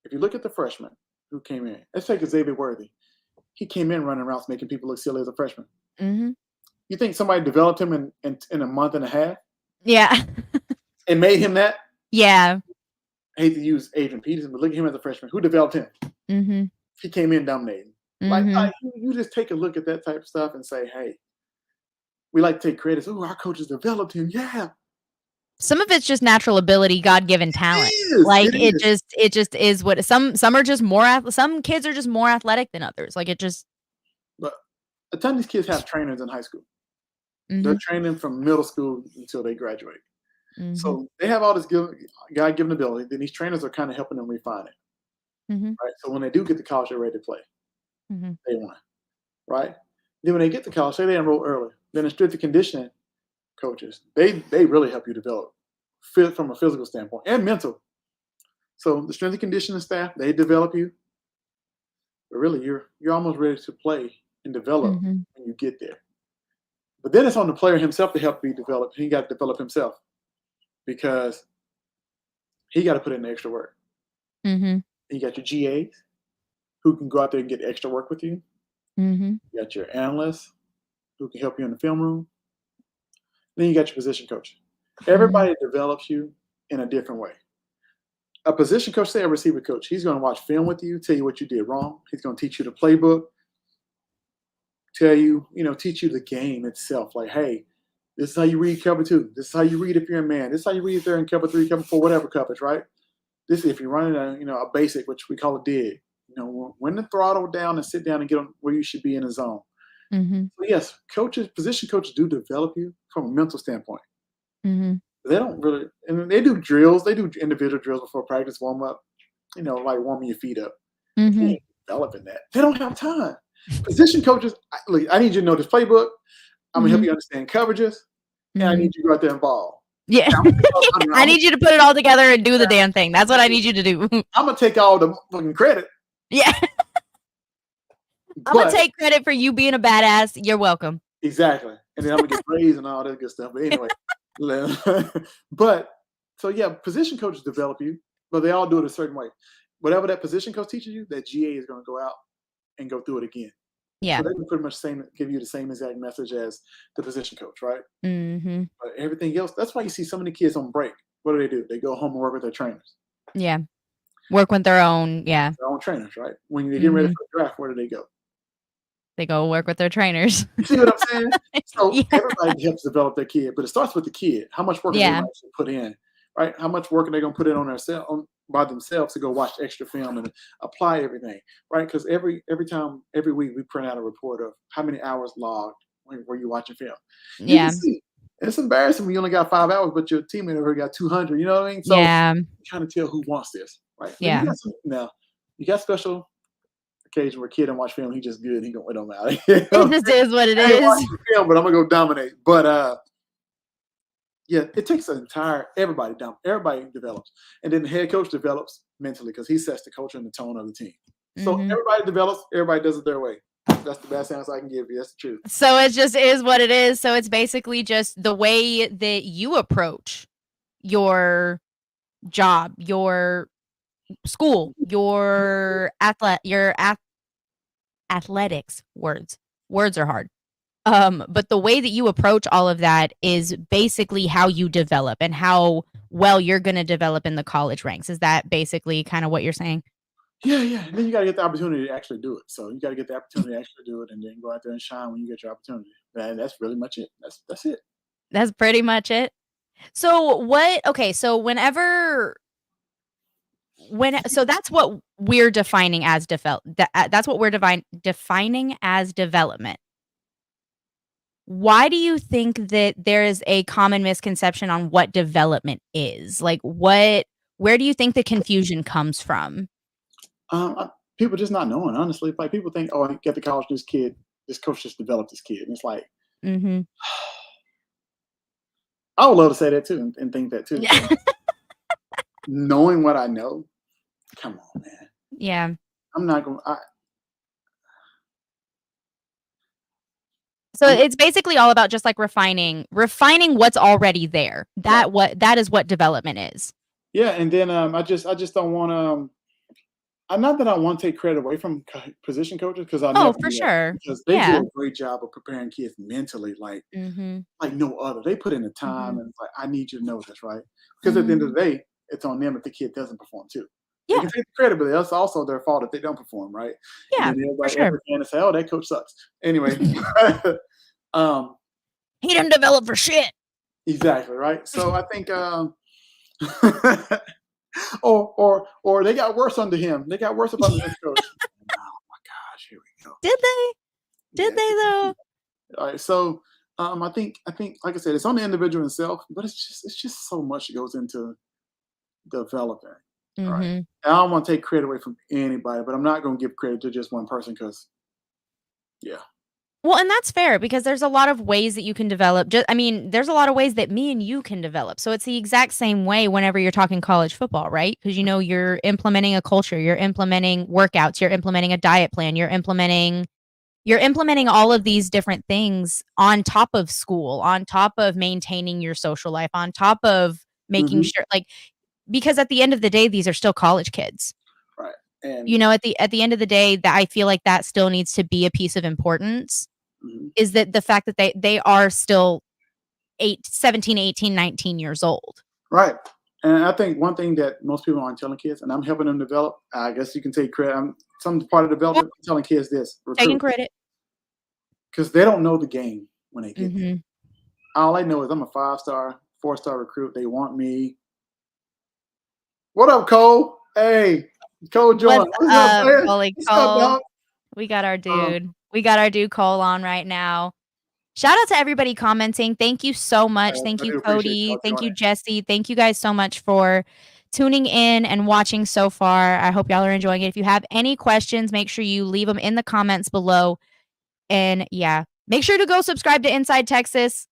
if you look at the freshman who came in, let's take Xavier Worthy. He came in running routes, making people look silly as a freshman. Mhm. You think somebody developed him in a month and a half Yeah. and made him that? Yeah. I hate to use Adrian Peterson, but look at him as a freshman. Who developed him? Mhm. He came in dominating. Mhm. You just take a look at that type of stuff and say, hey, we like to take credit. Oh, our coaches developed him. Yeah, Some of it's just natural ability, God-given talent. it is. Like, It is. it just is what some are just more some kids are just more athletic than others. Like, it just But a ton of these kids have trainers in high school. They're Mhm. training from middle school until they graduate. Mhm. So they have all this God given ability. Then these trainers are kind of helping them refine it. Mhm. Right. So when they do get to college, they're ready to play. Mhm. They want. Right. Then when they get to college, say they enroll early. Then the strength and conditioning coaches, they really help you develop fit from a physical standpoint and mental. So the strength and conditioning staff, they develop you, but really you're almost ready to play and develop Mhm. when you get there. But then it's on the player himself to help be developed. He got to develop himself because he got to put in the extra work. Mhm. You got your GAs who can go out there and get extra work with you. Mhm. You got your analysts who can help you in the film room. Then you got your position coach. Mhm. Everybody develops you in a different way. A position coach, say a receiver coach, he's going to watch film with you, tell you what you did wrong. He's going to teach you the playbook, tell you, teach you the game itself. Like, hey, this is how you read cover two. This is how you read if you're a man. This is how you read if they're in cover three, cover four, whatever coverage, right? This is if you're running a basic, which we call a dig. When to throttle down and sit down and get on where you should be in the zone. Mhm. So yes, position coaches do develop you from a mental standpoint. Mhm. They don't really, and they do drills. They do individual drills before practice, warm up. Like warming your feet up. But they Mhm. ain't developing that. They don't have time. Position coaches, look, I need you to know this playbook. I'm gonna help Mhm. you understand coverages, and I need Mhm. you to go out there and ball. Yeah. Now, I'm I gonna need you to put it all together and do the damn thing. That's what I need you to do. take all the fucking credit, Yeah. Imma but take credit for you being a badass. You're welcome. exactly, and then I'm gonna get praise and all that good stuff. But anyway, but so yeah, position coaches develop you, but they all do it a certain way. Whatever that position coach teaches you, that GA is gonna go out and go through it again. So Yeah. they can pretty much give you the same exact message as the position coach, right? Mhm. But everything else, that's why you see so many kids on break. What do? They go home and work with their trainers, Yeah. Work with their own yeah. their own trainers, right? When they get ready Mhm. for the draft, where do they go? They go work with their trainers. You see what I'm saying? So Yeah. everybody helps develop their kid, but it starts with the kid. How much work are they Yeah. going to actually put in, right? How much work are they going to put in by themselves to go watch extra film and apply everything, right? Because every week, we print out a report of how many hours logged when were you watching film. You can Yeah. see it's embarrassing when you only got 5 hours, but your teammate over here got 200. You know what I mean? So Yeah. you kind of tell who wants this, right? Yeah. Now you got special occasion where kid don't watch film. He just good. He don't, it don't matter. You know what It I'm just saying? is what it I ain't is. watching film, but I'm gonna go dominate. But yeah, it takes everybody develops, and then the head coach develops mentally because he sets the culture and the tone of the team. So Mhm. everybody develops, everybody does it their way. That's the best answer I can give you. That's the truth. So it just is what it is. So it's basically just the way that you approach your job, your school, athletics. Words are hard. But the way that you approach all of that is basically how you develop and how well you're going to develop in the college ranks. Is that basically kind of what you're saying? Yeah, yeah. And then you got to get the opportunity to actually do it. So you got to get the opportunity to actually do it, and then go out there and shine when you get your opportunity. And that's really much it. That's it. That's pretty much it. So what okay, so whenever so that's what we're defining as that's what we're defining as development. Why do you think that there is a common misconception on what development is? Like where do you think the confusion comes from? People just not knowing. Honestly, like people think, oh, I get the college, this coach just developed this kid, and it's like Mhm. I would love to say that too, and think that too. But knowing what I know, come on, man. Yeah. I'm not going. So I'm it's basically all about just like refining what's already there. right. That is what development is. Yeah, and then I just don't want to. I'm not that I want to take credit away from position coaches because I Oh, never for do that sure. because they do Yeah. a great job of preparing kids mentally, Mhm. like no other. They put in the time, Mhm. and it's like I need you to know this, right? Because at the end Mhm. of the day, it's on them if the kid doesn't perform too. They Yeah. can take the credit, but it's also their fault if they don't perform, right? And Yeah, then for everybody sure. ever can say, "Oh, that coach sucks." Anyway, um, He didn't develop for shit. exactly right. So I think, or they got worse under him. They got worse up under this coach. Oh my gosh, here we go. Did they? Did Yeah. they though? All right. So I think, like I said, it's on the individual himself, but it's just so much that goes into developing. All right. Mhm. I don't want to take credit away from anybody, but I'm not going to give credit to just one person because, yeah, Well, and that's fair because there's a lot of ways that you can develop. I mean, there's a lot of ways that me and you can develop. So it's the exact same way whenever you're talking college football, right? Because you're implementing a culture, you're implementing workouts, you're implementing a diet plan, you're implementing all of these different things on top of school, on top of maintaining your social life, on top of making hmm sure like because at the end of the day, these are still college kids. right. And At the end of the day, that I feel like that still needs to be a piece of importance mhm, is that the fact that they are still 17, 18, 19 years old. right. And I think one thing that most people aren't telling kids, and I'm helping them develop, I guess you can take credit. Some part of Yeah, development, telling kids this taking recruit, credit. because they don't know the game when they get there. Mhm. All I know is I'm a 5-star, 4-star recruit. They want me. What up, Cole? Hey, Cole What's joined. What's up, up, man? Bully What's up, Cole? dog? We got our Um, dude. We got our dude Cole on right now. Shout out to everybody commenting. Thank you so much. Thank I you, do appreciate Cody. y'all Thank joining. you, Jesse. Thank you guys so much for tuning in and watching so far. I hope y'all are enjoying it. If you have any questions, make sure you leave them in the comments below. And yeah, make sure to go subscribe to Inside Texas.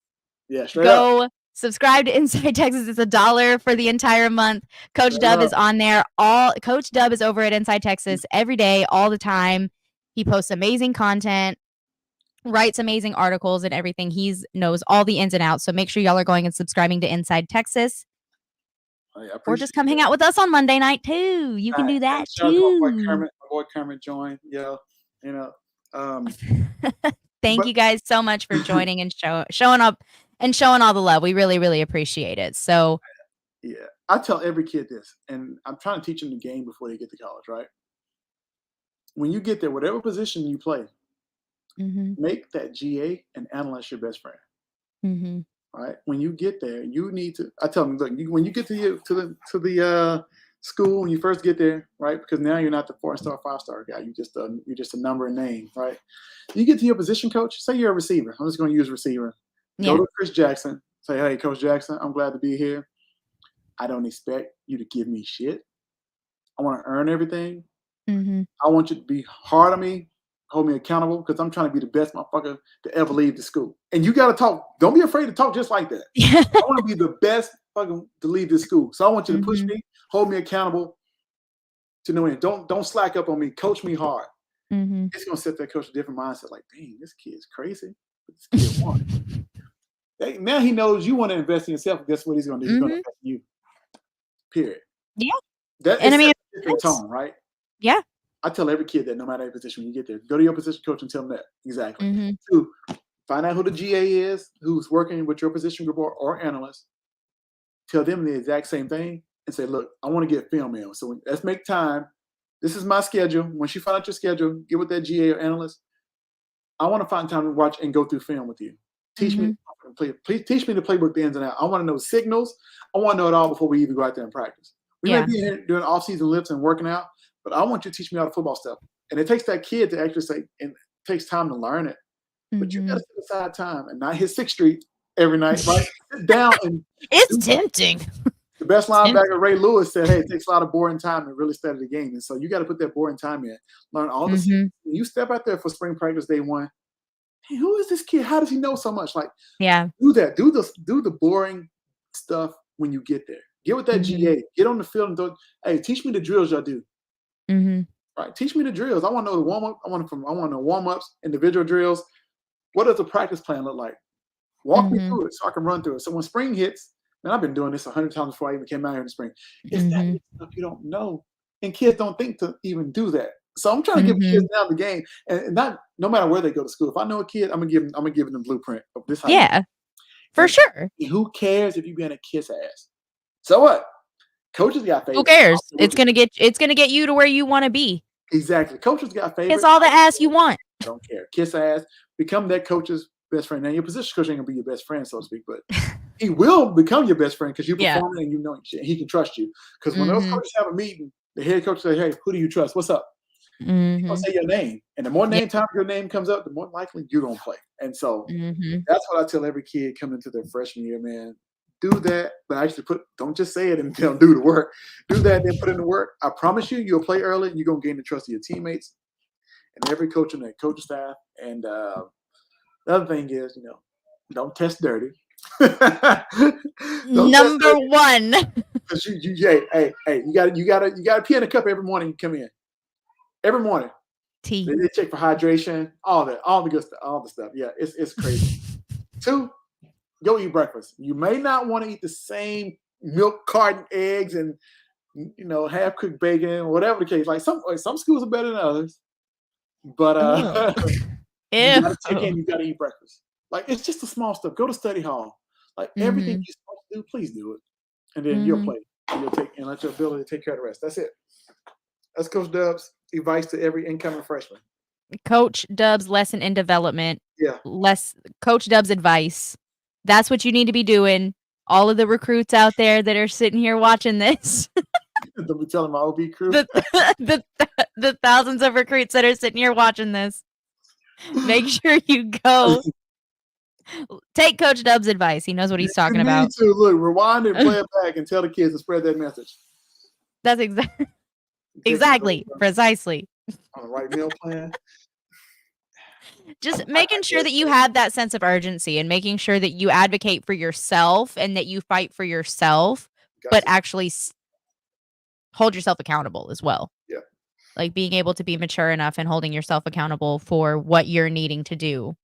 Yeah, straight up. Go subscribe to Inside Texas. It's $1 for the entire month. Coach Straight Dub up. is on there. All Coach Dub is over at Inside Texas every day, all the time. He posts amazing content, writes amazing articles and everything. He knows all the ins and outs. So make sure y'all are going and subscribing to Inside Texas. I Or just appreciate come hang that. out with us on Monday night too. You All can right. do And that shout out to my boy too. Kermit. My boy Kermit joined. Yeah, you know. Um, Thank but you guys so much for joining and showing up and showing all the love. We really, really appreciate it. So yeah, I tell every kid this, and I'm trying to teach them the game before they get to college. Right? When you get there, whatever position you play, mhm, make that GA and analyst your best friend. mhm. Right? When you get there, you need to. I tell them, look, when you get to the school when you first get there, right? Because now you're not the 4-star, 5-star guy. You're just a number and name, right? You get to your position coach. Say you're a receiver. I'm just going to use receiver. Go Yeah. to Chris Jackson. Say, hey, Coach Jackson, I'm glad to be here. I don't expect you to give me shit. I want to earn everything. Mhm. I want you to be hard on me, hold me accountable, because I'm trying to be the best motherfucker to ever leave the school. And you got to talk. Don't be afraid to talk just like that. I want to be the best fucking to leave this school. So I want you to push Mhm. me, hold me accountable to no end. Don't slack up on me. Coach me hard. Mhm. It's gonna set that coach a different mindset. Like, dang, this kid's crazy. But this kid won. Now he knows you want to invest in yourself. Guess what he's gonna do? He's gonna Mhm. invest in you. Period. Yeah, That and is I mean, a different it's tone, right? yeah. I tell every kid that no matter your position, when you get there, go to your position coach and tell them that. Exactly. Mhm. 2, find out who the GA is, who's working with your position group or analyst. Tell them the exact same thing and say, look, I want to get film in. So let's make time. This is my schedule. Once you find out your schedule, get with that GA or analyst. I want to find time to watch and go through film with you. Teach me Mhm. the play. Please teach me the playbook, the ins and outs. I want to know signals. I want to know it all before we even go out there and practice. We may Yeah. be here doing off-season lifts and working out, but I want you to teach me all the football stuff. And it takes that kid to actually say, and it takes time to learn it. But you got to Mhm. set aside time and not hit Sixth Street every night, right? Sit down and It's do that. tempting. The best Tempting. linebacker, Ray Lewis, said, hey, it takes a lot of boring time to really study the game. And so you got to put that boring time in. Learn all the Mhm. when you step out there for spring practice day one. Hey, who is this kid? How does he know so much? Like, Yeah. do that. Do the boring stuff when you get there. Get with that Mhm. GA. Get on the field and hey, teach me the drills y'all do. Mhm. Right. Teach me the drills. I want to know the warm up. I want to know warm ups, individual drills. What does the practice plan look like? Walk me Mhm. through it so I can run through it. So when spring hits, and I've been doing this 100 times before I even came out here in the spring. It's that Mhm. stuff you don't know, and kids don't think to even do that. So I'm trying to give kids Mhm. now the game, and not no matter where they go to school. If I know a kid, I'm gonna give them the blueprint of this how you do Yeah, it. for And sure. who cares if you being a kiss ass? So what? Coaches got Who favorites. I cares? don't care what you It's gonna get you to where you wanna be. exactly. Coaches got Kiss favorites. all the ass you want. I don't care. Kiss ass. Become that coach's best friend. Now your position coach ain't gonna be your best friend, so to speak, but he will become your best friend because you Yeah. perform and you know he can trust you. Because when those Mhm. coaches have a meeting, the head coach say, "Hey, who do you trust? What's up?" He's gonna Mhm. say your name, and the more Yeah. name time your name comes up, the more likely you're gonna play. And so Mhm. that's what I tell every kid coming into their freshman year, man. Do that, but actually don't just say it and do the work. Do that, then put in the work. I promise you, you'll play early. You're gonna gain the trust of your teammates and every coach and that coaching staff. And the other thing is, don't test dirty. Don't test Number dirty 1. because hey, you got to pee in a cup every morning you come in. Every morning. T. They check for hydration, all that, all the good stuff, all the stuff. Yeah, it's crazy. 2, go eat breakfast. You may not want to eat the same milk carton eggs and half cooked bacon or whatever the case. Like some schools are better than others, but Ugh. you Ew. gotta check in, you gotta eat breakfast. Like it's just the small stuff. Go to study hall. Like everything Mhm. you're supposed to do, please do it. And then you'll Mhm. play. And you'll take and let your ability to take care of the rest. That's it. That's Coach Dub's advice to every incoming freshman. Coach Dub's lesson in development. Yeah. Less Coach Dub's advice. That's what you need to be doing. All of the recruits out there that are sitting here watching this, Don't be telling my OB crew. the the the thousands of recruits that are sitting here watching this, make sure you go take Coach Dub's advice. He knows what You he's talking need about. to look, rewind and play it back and tell the kids to spread that message. That's Get your exactly, precisely. on the right meal plan. Just I making sure that digress, you have that sense of urgency and making sure that you advocate for yourself and that you fight for yourself, got but to. actually hold yourself accountable as well. Yeah. Like being able to be mature enough and holding yourself accountable for what you're needing to do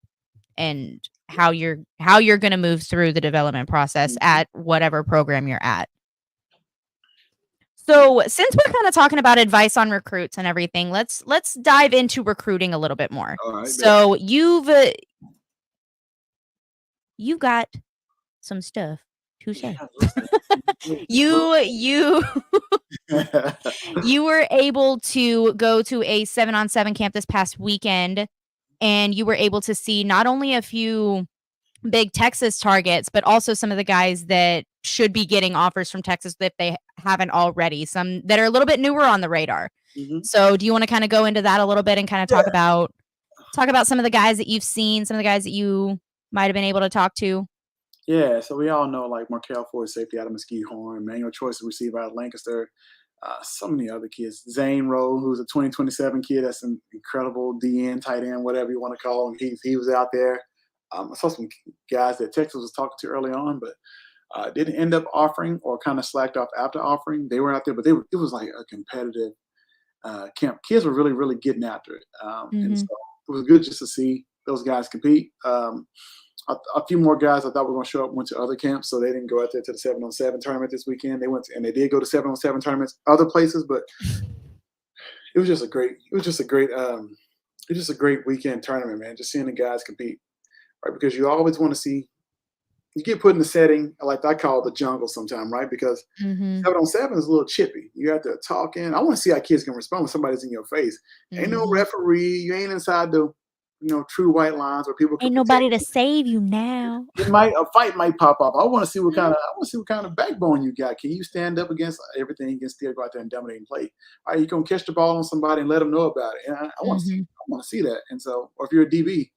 and how you're going to move through the development process Mhm. at whatever program you're at. So, since we're kind of talking about advice on recruits and everything, let's dive into recruiting a little bit more. All right, bet. So, you've got some stuff to say. Yeah, listen. You you were able to go to a 7-on-7 camp this past weekend, and you were able to see not only a few big Texas targets, but also some of the guys that should be getting offers from Texas if they haven't already, some that are a little bit newer on the radar. Mhm. So, do you wanna kinda go into that a little bit and kinda Yeah. talk about some of the guys that you've seen, some of the guys that you might have been able to talk to? Yeah, so we all know like Markel Ford, safety out of Mesquite Horn, Manuel Choice, a receiver out of Lancaster, so many other kids. Zane Rowe, who's a 2027 kid, that's an incredible DN, tight end, whatever you want to call him. He was out there. I saw some guys that Texas was talking to early on, but didn't end up offering or kind of slacked off after offering. They were out there, but it was like a competitive. camp, kids were really, really getting after it. And Mhm. so it was good just to see those guys compete. A few more guys I thought were going to show up went to other camps, so they didn't go out there to the 7-on-7 tournament this weekend. They went to, and they did go to 7-on-7 tournaments other places, but it was just a great, it was just a great weekend tournament, man. Just seeing the guys compete, right? Because you always want to see you get put in the setting like I call it the jungle sometime, right? Because Mhm. 7-on-7 is a little chippy. You have to talk in. I want to see how kids can respond when somebody's in your face. Ain't no Mhm. referee. You ain't inside the true white lines where people can Ain't protect nobody to you. save you now. It might a fight might pop up. Mhm. I want to see what kind of backbone you got. Can you stand up against everything and still go out there and dominate and play? Are you gonna catch the ball on somebody and let them know about it? And I want to see Mhm. I want to see that. And so, or if you're a DB,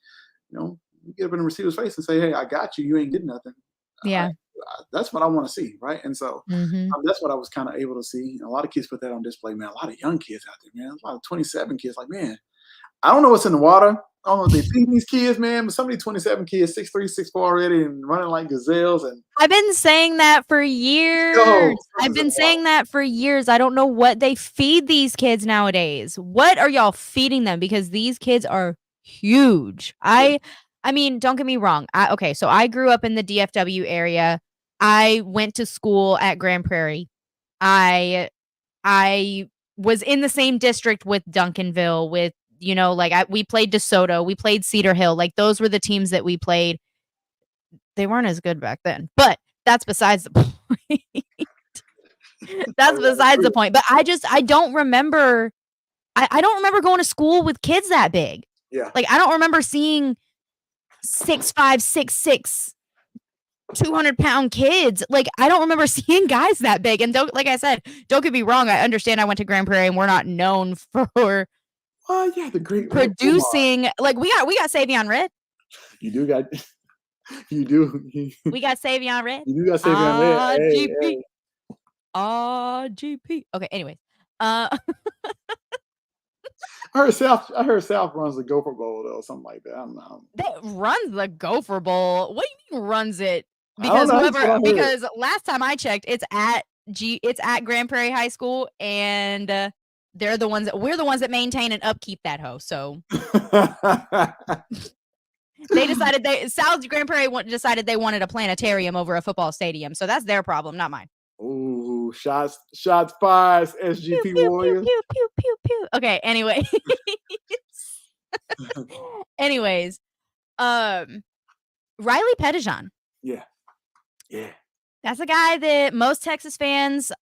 you get up in the receiver's face and say, "Hey, I got you. You ain't getting nothing." Yeah. That's what I want to see, right? And so Mhm. that's what I was kind of able to see. A lot of kids put that on display, man. A lot of young kids out there, man. A lot of 27 kids, like, man, I don't know what's in the water. I don't know if they feeding these kids, man. But some of these 27 kids, 6'3", 6'4" already, and running like gazelles. And I've been saying that for yo, years. I've something's in been the water. saying that for years. I don't know what they feed these kids nowadays. What are y'all feeding them? Because these kids are huge. Yeah, I mean, don't get me wrong. Okay, so I grew up in the DFW area. I went to school at Grand Prairie. I I was in the same district with Duncanville, with, like, we played DeSoto, we played Cedar Hill, like, those were the teams that we played. They weren't as good back then, but that's besides the point. I That's besides the agree. point, but I don't remember I don't remember going to school with kids that big. Yeah, Like, I don't remember seeing 6'5", 6'6", 200-pound kids. Like, I don't remember seeing guys that big, and don't like I said, don't get me wrong, I understand I went to Grand Prairie and we're not known for yeah, the great red Omar. producing, like, we got Savion Red. You do got, you do, you, We got Savion Red. do got Savion Red. Hey, RGP. hey. RGP. Okay, anyways. Uh, I heard South runs the Gopher Bowl though, something like that. I don't know. that runs the Gopher Bowl. What do you mean runs it? I don't know. That's what I heard. Because last time I checked, it's at Grand Prairie High School, and we're the ones that maintain and upkeep that hoe. So they decided South Grand Prairie decided they wanted a planetarium over a football stadium. So that's their problem, not mine. Ooh, shots fired, Pew SGP pew pew Warriors. pew pew pew pew. Okay, anyway. Anyways, um Riley Pettijohn. Yeah, yeah. That's a guy that most Texas fans,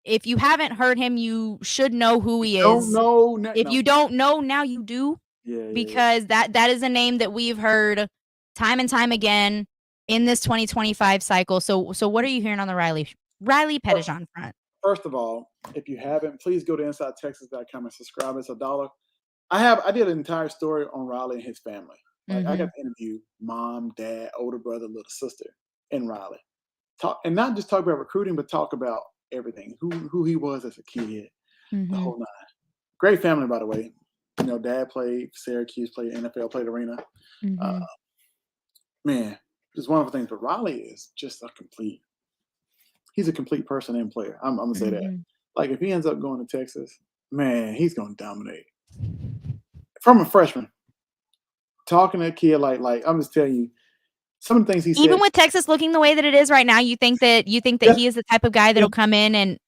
if you haven't heard him, you should know who he Don't is. know. No, If no. you don't know, now you do, Yeah, yeah, yeah. because that is a name that we've heard time and time again in this 2025 cycle. So what are you hearing on the Riley Pettijohn front? First of all, if you haven't, please go to InsideTexas.com and subscribe. It's $1. I did an entire story on Riley and his family. Like I got Mhm. to interview mom, dad, older brother, little sister, and Riley. Talk and not just talk about recruiting, but talk about everything. Who he was as a kid, the Mhm. whole nine. Great family, by the way. Dad played Syracuse, played NFL, played Arena. Uh, Mhm. man, just wonderful things. But Riley is just he's a complete person and player. I'm gonna say that. Mhm. Like if he ends up going to Texas, man, he's gonna dominate. From a freshman, talking to that kid like I'm just telling you, some of the things he Even said. with Texas looking the way that it is right now, you think that Yeah, he is the type of guy yeah, that'll come in and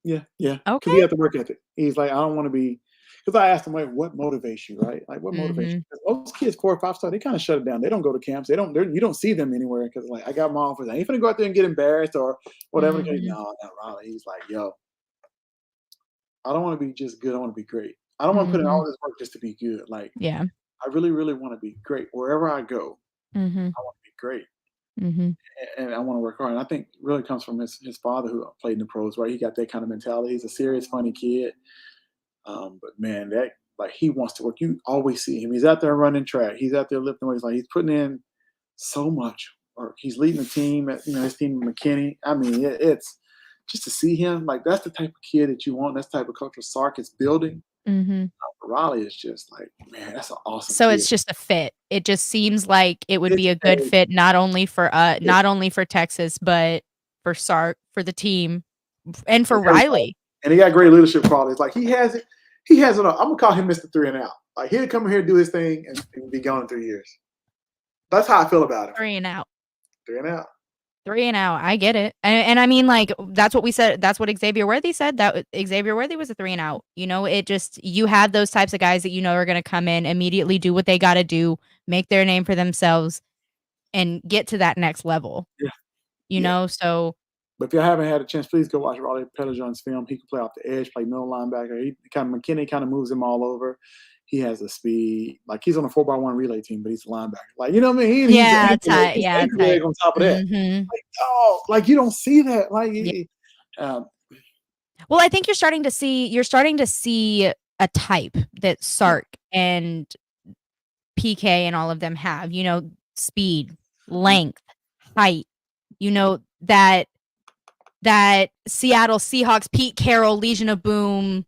yeah, yeah. Because he okay. had the work ethic. He's like, I don't want to be. Because I asked him like, what motivates you, right? Like, what motivates you? Mhm. 'Cause most kids, 4 or 5 star, they kind of shut it down. They don't go to camps. You don't see them anywhere because like I got my offers. I ain't gonna go out there and get embarrassed or whatever. Mhm. No, not Riley. He's like, yo, I don't want to be just good. I want to be great. I don't want to put in Mhm. all this work just to be good. Like, Yeah. I really, really want to be great wherever I go. Mhm. I want to be great, Mhm. and I want to work hard. And I think it really comes from his father who played in the pros, right? He got that kind of mentality. He's a serious, funny kid. But man, that like he wants to work. You always see him. He's out there running track. He's out there lifting weights. Like he's putting in so much work. He's leading the team at his team at McKinney. I mean, it's just to see him like that's the type of kid that you want. That's the type of culture Sark is building. Mhm. Raleigh is just like, man, that's an awesome So kid. it's just a fit. It just seems like it would It's be a good a fit it's, not only for Texas, but for Sark, for the team, and for and everybody. Riley. And he got great leadership qualities. Like he has it. he has it all. I'm gonna call him Mr. Three and Out. Like he'll come here, do his thing, and be gone in 3 years. That's how I feel about him. 3 and out. 3 and out. 3 and out. I get it. And I mean, like, that's what we said. That's what Xavier Worthy said. That Xavier Worthy was a 3 and out. You know, it just, you have those types of guys that you know are going to come in, immediately do what they got to do, make their name for themselves, and get to that next level. Yeah. You know, so. But if you haven't had a chance, please go watch Raleigh Pettijohn's film. He can play off the edge, play middle linebacker. McKinney kind of moves him all over. He has the speed. Like he's on a 4x1 relay team, but he's a linebacker. Like you know what I mean? Yeah, tight. He's Yeah, tight. On top of that, like oh, like you don't see that. Like, well, I think you're starting to see a type that Sark and PK and all of them have. You know, speed, length, height. You know that Seattle Seahawks, Pete Carroll, Legion of Boom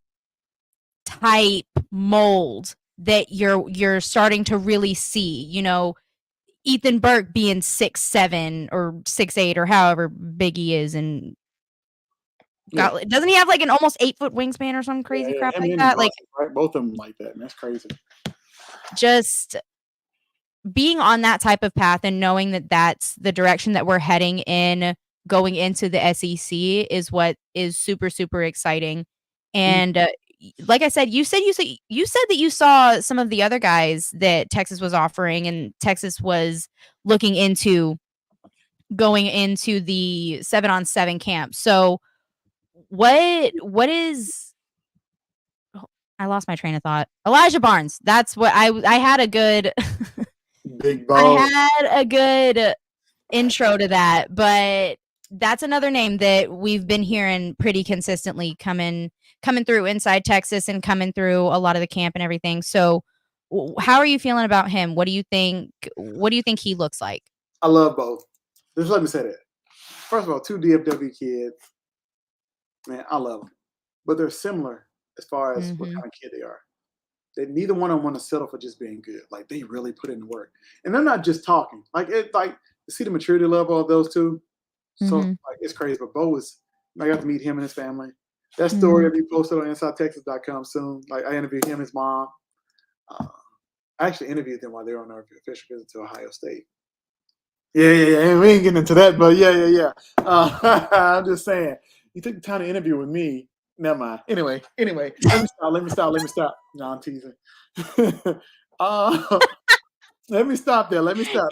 type mold that you're starting to really see. You know, Ethan Burke being 6'7" or 6'8" or however big he is, and doesn't he have like an almost 8-foot wingspan or some crazy crap like that? Like right? Both of them like that, and that's crazy. Just being on that type of path and knowing that that's the direction that we're heading in going into the SEC is what is super, super exciting. And like I said, you said that you saw some of the other guys that Texas was offering, and Texas was looking into going into the 7-on-7 camp. So what is, I lost my train of thought. Elijah Barnes. That's what I had a good big ball. I had a good intro to that, but that's another name that we've been hearing pretty consistently coming through inside Texas and coming through a lot of the camp and everything. So how are you feeling about him? What do you think he looks like? I love both. Just let me say that. First of all, 2 DFW kids. Man, I love them. But they're similar as far as what kind of kid they are. Neither one of them want to settle for just being good. Like they really put in the work. And they're not just talking. Like to see the maturity level of those two. So like it's crazy. But Bo I got to meet him and his family. That story will be posted on InsideTexas.com soon. Like I interviewed him, his mom. I actually interviewed them while they were on their official visit to Ohio State. Yeah. We ain't getting into that, but yeah. I'm just saying. You took the time to interview with me. Never mind. Anyway. Let me stop. No, I'm teasing. Let me stop there.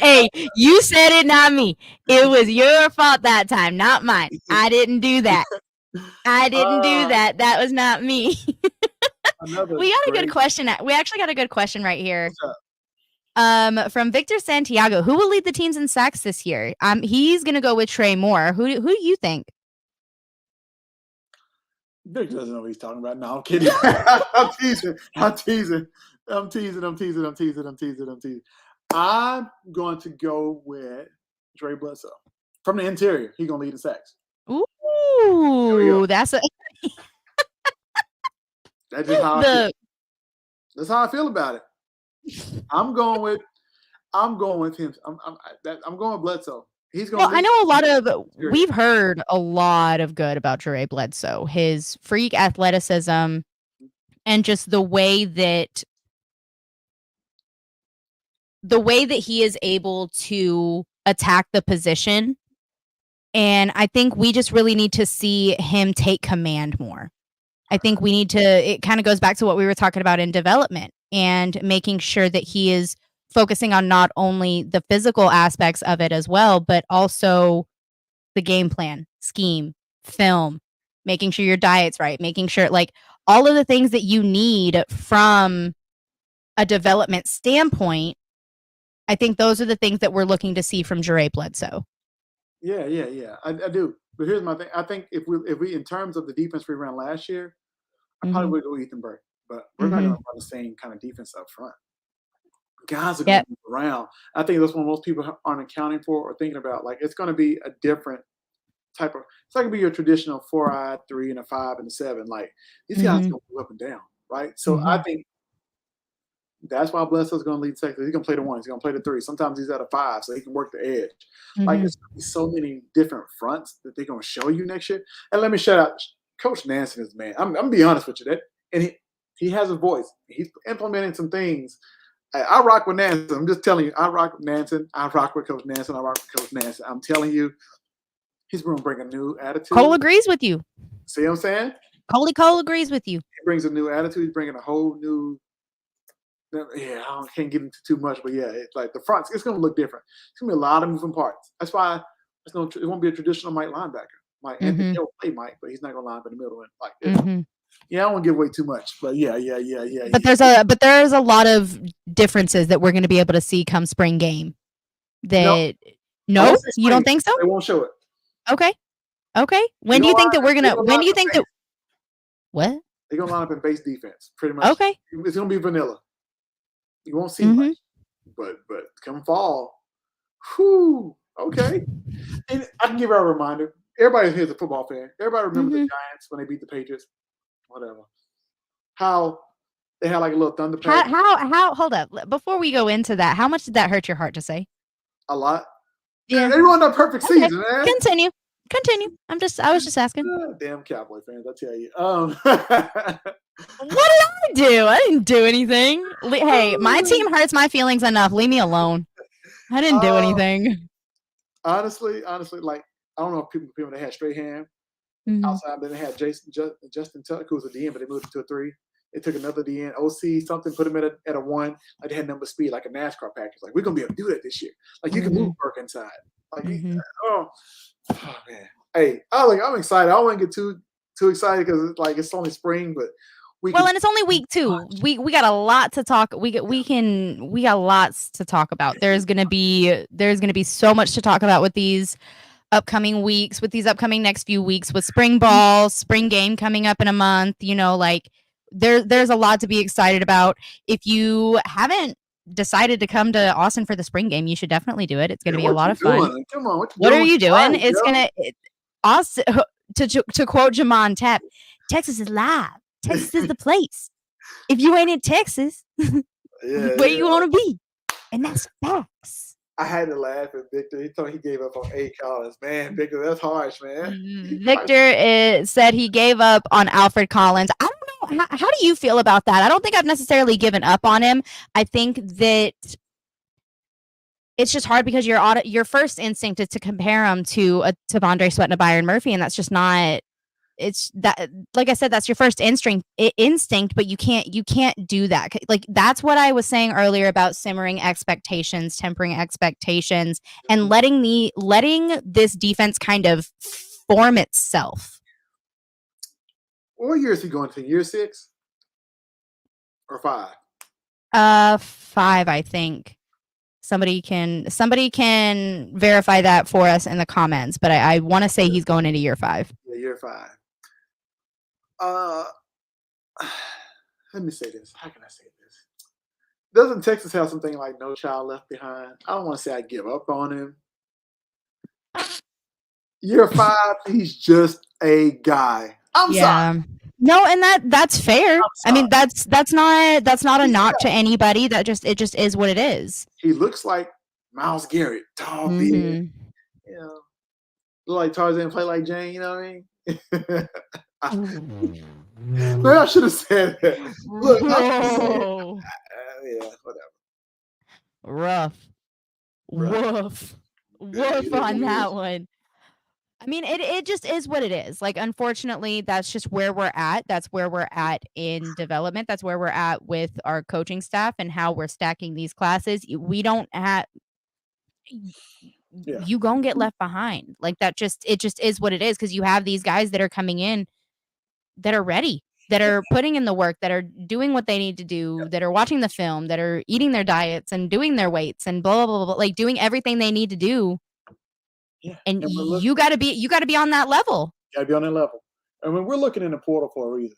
Hey, you said it, not me. It was your fault that time, not mine. I didn't do that. That was not me. We got a good question. We actually got a good question right here. From Victor Santiago. Who will lead the teams in sacks this year? He's gonna go with Trey Moore. Who do you think? Victor doesn't know what he's talking about. No, I'm kidding. I'm teasing. I'm going to go with Dre Bledsoe. From the interior, he's going to lead in sacks. Ooh, that's a... That's just how I feel. That's how I feel about it. I'm going with him. I'm going with Bledsoe. He's going. Well, I know we've heard a lot of good about Dre Bledsoe, his freak athleticism, and just the way that he is able to attack the position. And I think we just really need to see him take command more. I think we need to, it kind of goes back to what we were talking about in development and making sure that he is focusing on not only the physical aspects of it as well, but also the game plan, scheme, film, making sure your diet's right, making sure like all of the things that you need from a development standpoint. I think those are the things that we're looking to see from Dre Bledsoe. Yeah. I do. But here's my thing. I think if we in terms of the defense we ran last year, I probably would go Ethan Burke. But we're not going to run the same kind of defense up front. Guys are going to move around. I think that's what most people aren't accounting for or thinking about. Like it's going to be a different type of. It's not going to be your traditional 4-eye 3 and a 5 and a 7. Like these guys are going to move up and down, right? So I think that's why Bledsoe's going to lead second. He's going to play the 1. He's going to play the 3. Sometimes he's at a 5, so he can work the edge. Like there's going to be so many different fronts that they're going to show you next year. And let me shout out Coach Nansen is man. I'm going to be honest with you. He has a voice. He's implementing some things. I rock with Nansen. I'm just telling you, I rock with Nansen. I rock with Coach Nansen. I rock with Coach Nansen. I'm telling you, he's going to bring a new Cole attitude. agrees with you. See what I'm saying? Cole agrees with you. He brings a new attitude. He's bringing a whole new. Yeah, can't get into too much, but yeah, it's like the front. It's going to look different. It's going to be a lot of moving parts. That's why it won't be a traditional Mike linebacker. Mike Anthony will play Mike, but he's not going to line up in the middle. And like, yeah, I don't want to give away too much, but yeah. But there's a lot of differences that we're going to be able to see come spring game. That no, you don't think so? They won't show it. Okay. When do you think that we're gonna? When do you think that? What? They're gonna line up in base defense, pretty much. Okay. It's gonna be vanilla. You won't see much, but come fall, whew, okay. And I can give you a reminder. Everybody here's a football fan. Everybody remember the Giants when they beat the Patriots, whatever. How they had like a little thunder pack. How? Hold up. Before we go into that, how much did that hurt your heart to say? A lot. Yeah, they ruined a perfect season, man. Continue. I was just asking. Damn Cowboy fans, I tell you. What did I do? I didn't do anything. Hey, my team hurts my feelings enough. Leave me alone. I didn't do anything. Honestly, like I don't know if people that had straight hand outside, then they had Justin Tuck, who was a DN, but they moved him to a 3. They took another DN, OC, something, put him at a 1. Like they had number speed, like a NASCAR package. Like we're gonna be able to do that this year. Like you can move work inside. Like oh man. Hey, I'm excited. I don't want to get too excited because it's only spring, but and it's only week 2. We got a lot to talk. We got lots to talk about. There's gonna be so much to talk about with these upcoming weeks, with these upcoming next few weeks, with spring ball, spring game coming up in a month. There's a lot to be excited about. If you haven't decided to come to Austin for the spring game, you should definitely do it. It's going to be a lot of fun. Come on, what are you doing? It's going to Austin. To quote Jamon Tapp, Texas is live. Texas is the place. If you ain't in Texas, where you want to be? And that's facts. I had to laugh at Victor. He thought he gave up on A. Collins. Man, Victor, that's harsh, man. Victor said he gave up on Alfred Collins. I don't know. How do you feel about that? I don't think I've necessarily given up on him. I think that it's just hard because your first instinct is to compare him to Tavondre Sweat and a Byron Murphy, and that's just not. It's that, like I said, that's your first instinct, but you can't do that. Like that's what I was saying earlier about simmering expectations, tempering expectations, and letting this defense kind of form itself. What year is he going to? Year 6 or 5? 5, I think. Somebody can verify that for us in the comments, but I want to say he's going into year 5. Yeah, year 5. Let me say this. How can I say this? Doesn't Texas have something like No Child Left Behind? I don't want to say I give up on him. Year 5, he's just a guy. I'm sorry. No, and that's fair. I mean, that's not a knock to anybody. It just is what it is. He looks like Myles Garrett, tall, big. Look like Tarzan, play like Jane. You know what I mean? Maybe I should have said that. Look, yeah, whatever. Woof on that one. I mean, it just is what it is. Like, unfortunately, that's just where we're at. That's where we're at in development. That's where we're at with our coaching staff and how we're stacking these classes. We don't have. You gonna get left behind. Like it just is what it is, because you have these guys that are coming in that are ready, that are putting in the work, that are doing what they need to do, that are watching the film, that are eating their diets and doing their weights and blah blah blah, like doing everything they need to do. Yeah. And you gotta be on that level. Gotta be on that level. I mean, we're looking in the portal for a reason.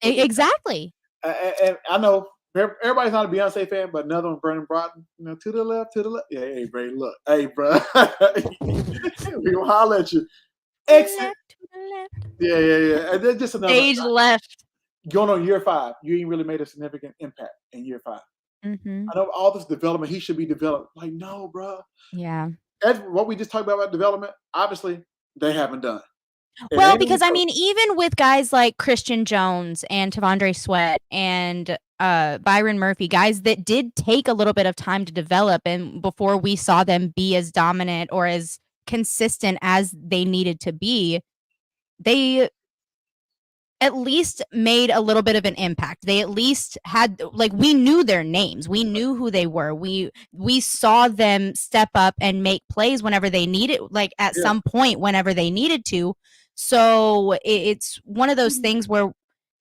Exactly. And I know everybody's not a Beyonce fan, but another one, Brandon Broughton, to the left. Yeah, hey, Bray, look. Hey, bro. We gonna holler at you. Exit. Yeah. And then just another stage left. Going on year 5, you ain't really made a significant impact in year 5. I know all this development, he should be developed. Like, no, bro. Yeah. That's what we just talked about development. Obviously, they haven't done. And Well, ain't because only I coach. mean, even with guys like Christian Jones and Tavondre Sweat and Byron Murphy, guys that did take a little bit of time to develop, and before we saw them be as dominant or as consistent as they needed to be, they at least made a little bit of an impact. They at least had, like, we knew their names. We knew who they were. We saw them step up and make plays whenever they needed, like at Yeah. some point whenever they needed to. So it's one of those things where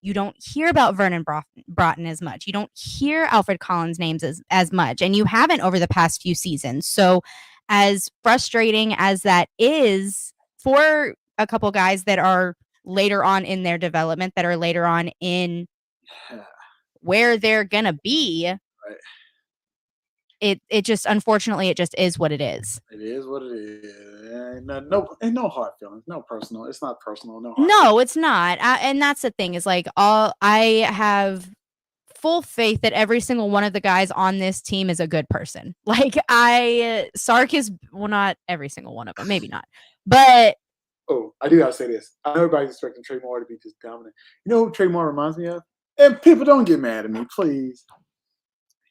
you don't hear about Vernon Broughton as much. You don't hear Alfred Collins' names as much, and you haven't over the past few seasons. So as frustrating as that is for a couple guys that are later on in their development, that are later on in where they're gonna be, Right. it just, unfortunately, it just is what it is. It is what it is. Ain't no hard feelings. No personal. It's not personal. No hard feelings. No, it's not. And that's the thing, is like, all I have full faith that every single one of the guys on this team is a good person. Like, Sark is, well, not every single one of them, maybe not, but Oh, I do gotta say this. I know everybody's expecting Trey Moore to be just dominant. You know who Trey Moore reminds me of? And people don't get mad at me, please.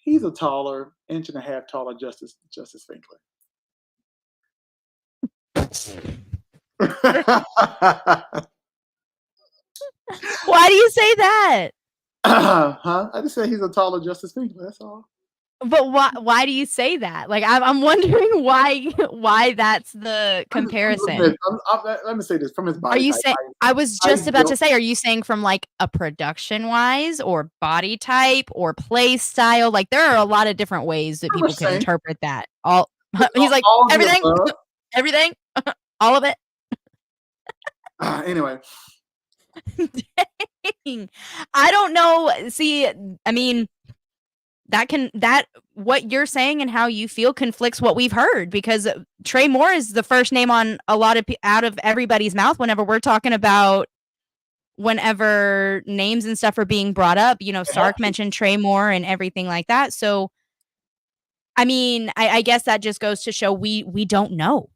He's a taller, inch and a half taller Justice Finkler. why do you say that? Huh? I just said he's a taller Justice Finkler. That's all. But why do you say that? Like, I'm wondering why that's the comparison. Let me say this from his Are body you type. saying, I was just about to say, are you saying from like a production wise or body type or play style? Like, there are a lot of different ways that people can interpret that. All he's like, all everything, everything, all of it. Anyway. Dang. I don't know. See, I mean, that what you're saying and how you feel conflicts what we've heard, because Trey Moore is the first name on a lot of out of everybody's mouth whenever we're talking about, whenever names and stuff are being brought up. You know, Sark mentioned Trey Moore and everything like that. So, I mean, I guess that just goes to show we don't know.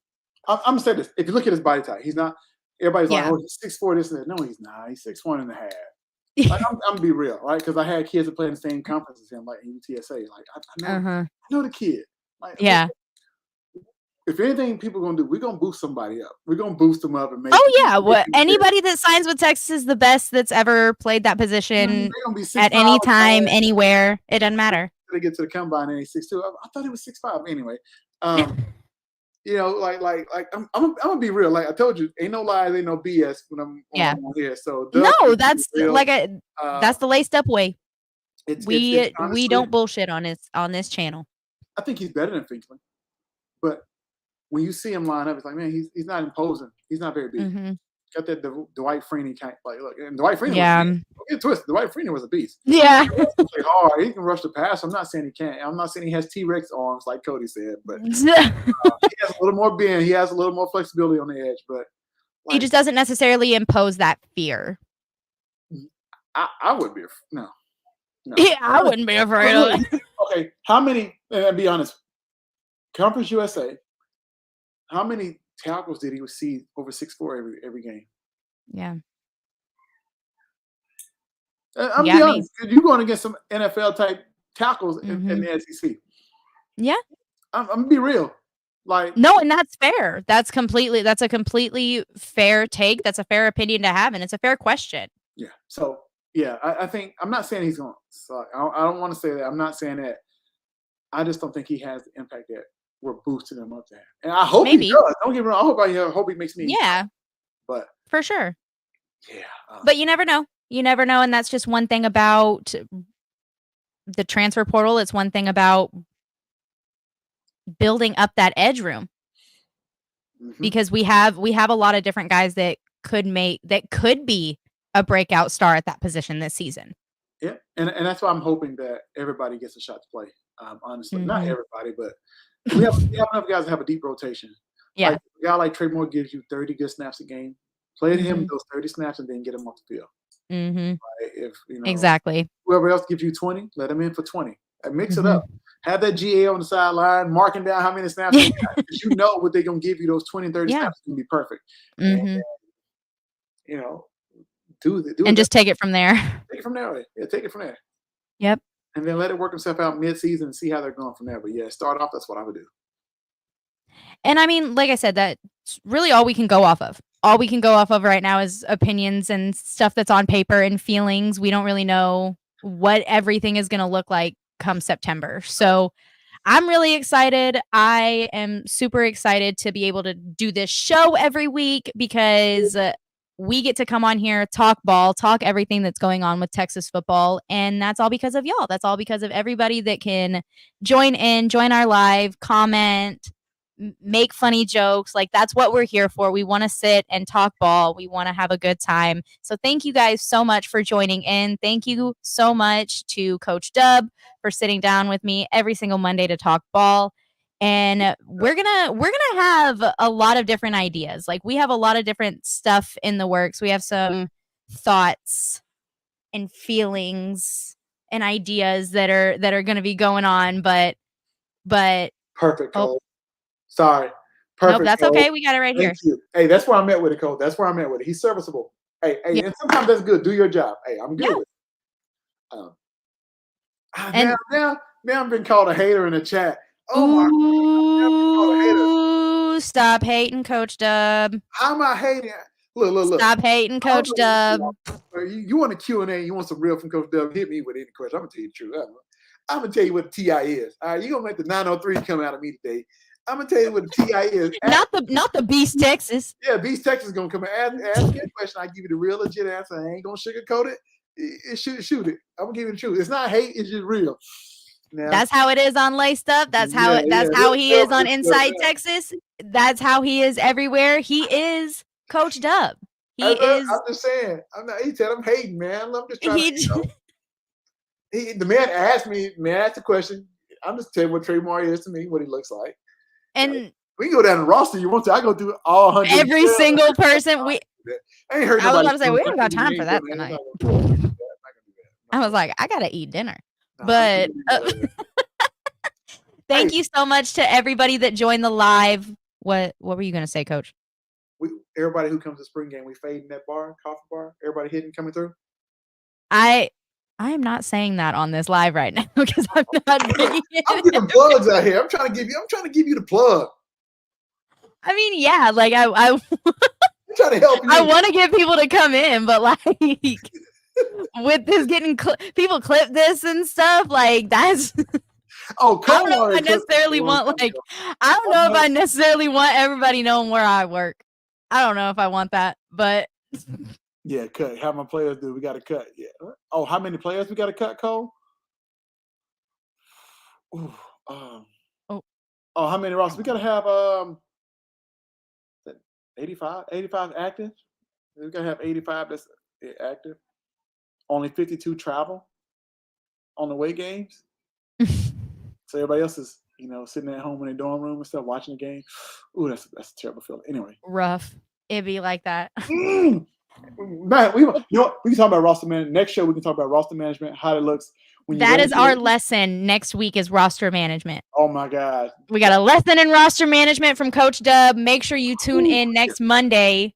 I'm gonna say this: if you look at his body type, he's not. Everybody's like, Yeah. "Oh, he's 6'4", this and that." No, he's not. He's 6'1" and a half. Like, I'm gonna be real, right? Because I had kids that played in the same conference as him, like in UTSA. Like, I know the kid. Like, Yeah. If anything, people gonna do, we're gonna boost somebody up. We're gonna boost them up and make. Oh yeah, what anybody that signs with Texas is the best that's ever played that position at any time, anywhere. It doesn't matter. They get to the combine and he's 6'2". I thought he was 6'5". Anyway, you know, like I'm gonna be real. Like I told you, ain't no lies, ain't no BS when I'm on here. So no, that's like that's the laced up way. We don't bullshit on this channel. I think he's better than Finkler, but when you see him line up, it's like, man, he's not imposing. He's not very big. Mm-hmm. Got that Dwight Freeney kind, like, look, and Dwight Freeney. Yeah. Don't get twisted. Dwight Freeney was a beast. Yeah. He can hard. He can rush the pass. I'm not saying he can't. I'm not saying he has T-Rex arms like Cody said, but he has a little more bend. He has a little more flexibility on the edge, but like, he just doesn't necessarily impose that fear. I wouldn't be no. Yeah, I wouldn't be afraid of it. Okay, how many? And be honest, Conference USA. How many tackles did he receive over 6'4" every game? Yeah. I'm be honest. You're going against some NFL type tackles in the SEC. Yeah. I'm gonna be real. Like, no, and that's fair. That's a completely fair take. That's a fair opinion to have, and it's a fair question. Yeah. So yeah, I think, I'm not saying he's going. So I don't want to say that. I'm not saying that. I just don't think he has the impact that we're boosting him up there. And I hope he does. Don't get me wrong. I hope he makes me. Yeah. But for sure. Yeah. But you never know. You never know. And that's just one thing about the transfer portal. It's one thing about building up that edge room. Mm-hmm. Because we have a lot of different guys that could be a breakout star at that position this season. Yeah. And that's why I'm hoping that everybody gets a shot to play. Honestly, not everybody, but we have enough guys to have a deep rotation. Yeah. Like, a guy like Trey Moore gives you 30 good snaps a game. Play him those 30 snaps and then get him off the field. Mm-hmm. Right? If exactly, whoever else gives you 20, let him in for 20. And mix it up. Have that GA on the sideline, marking down how many snaps they got, because you know what they're gonna give you. Those 20 and 30 snaps is gonna be perfect. do And it. just take it from there. Take it from there. Yeah, take it from there. Yep. And then let it work itself out mid-season and see how they're going from there. But yeah, start off. That's what I would do. And I mean, like I said, that's really all we can go off of. All we can go off of right now is opinions and stuff that's on paper and feelings. We don't really know what everything is going to look like come September. So I'm really excited. I am super excited to be able to do this show every week because we get to come on here, talk ball, talk everything that's going on with Texas football. And that's all because of y'all. That's all because of everybody that can join in, join our live, comment, make funny jokes. Like, that's what we're here for. We want to sit and talk ball. We want to have a good time. So thank you guys so much for joining in. Thank you so much to Coach Dub for sitting down with me every single Monday to talk ball. And we're gonna have a lot of different ideas. Like, we have a lot of different stuff in the works. We have some thoughts and feelings and ideas that are gonna be going on, but Perfect, oh, Cole. Sorry. nope, Perfect, that's Cole. okay. We got it right Thank here. you. Hey, that's where I'm at with it, Cole. That's where I'm at with it. He's serviceable. Hey, Yeah. and sometimes that's good. Do your job. Hey, I'm good Yeah. with it. Now I'm being called a hater in the chat. Oh my! Now I'm being called a hater. Ooh, stop hating, Coach Dub. How am I hating? Look. Stop hating, Coach Dub. You want a Q&A, you want some real from Coach Dub, hit me with any question. I'm going to tell you the truth. I'm going to tell you what the TI is. All right, you're going to make the 903 come out of me today. I'm going to tell you what the TI is. Not the Beast Texas. Yeah, Beast Texas is going to come and ask me a question. I give you the real legit answer. I ain't going to sugarcoat it. Shoot it. I'm going to give you the truth. It's not hate. It's just real. Now, that's how it is on LacedUp. That's how he is on Inside Texas. That's how he is everywhere. He is Coach Dub. I'm just saying. He said I'm hating, man. I'm just trying to. The man asked me. Man asked the question. I'm just telling what Trey Moore is to me, what he looks like. And we can go down the roster. You want to? I go through all 100. Every single person. I ain't heard. I was about to say we ain't got time for that tonight. I was like, I gotta eat dinner. But thank you so much to everybody that joined the live. What were you gonna say, Coach? Everybody who comes to spring game, we fade in that bar, coffee bar. Everybody hitting coming through. I am not saying that on this live right now because I'm not bringing it. I'm giving plugs out here. I'm trying to give you the plug. I mean, yeah, like I'm trying to help you. I want to get people to come in, but like with this getting people clip this and stuff, like that's. Oh, I don't know if I necessarily want I don't know if I necessarily want everybody knowing where I work. I don't know if I want that, but yeah, cut. How my players do? We got to cut. Yeah. Oh, how many players we got to cut, Cole? How many rosters? We got to have 85 active. We got to have 85 that's active. Only 52 travel on the away games. So everybody else is, sitting at home in their dorm room and stuff, watching the game. Ooh, that's a terrible feeling. Anyway, rough. It'd be like that. Man, we can talk about roster management. Next show, we can talk about roster management, how it looks. That is our lesson next week is roster management. Oh my God. We got a lesson in roster management from Coach Dub. Make sure you tune in next Monday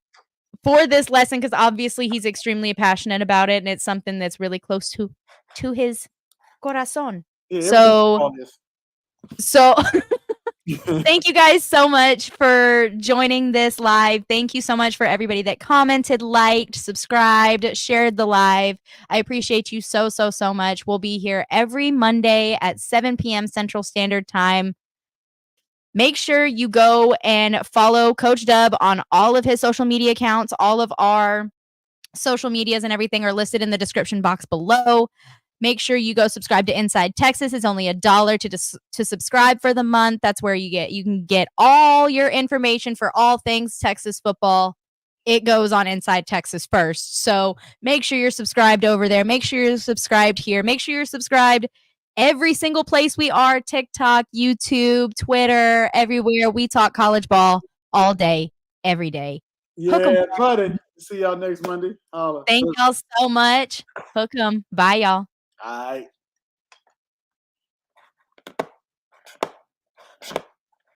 for this lesson because obviously he's extremely passionate about it and it's something that's really close to his corazón. Yeah, so thank you guys so much for joining this live. Thank you so much for everybody that commented, liked, subscribed, shared the live. I appreciate you so much. We'll be here every Monday at 7 p.m. Central Standard Time. Make sure you go and follow Coach Dub on all of his social media accounts. All of our social medias and everything are listed in the description box below. Make sure you go subscribe to Inside Texas. It's only $1 to subscribe for the month. That's where you can get all your information for all things Texas football. It goes on Inside Texas first. So make sure you're subscribed over there. Make sure you're subscribed here. Make sure you're subscribed every single place we are, TikTok, YouTube, Twitter, everywhere. We talk college ball all day, every day. Yeah, buddy. See y'all next Monday. Thank y'all so much. Hook 'em. Bye, y'all. All right.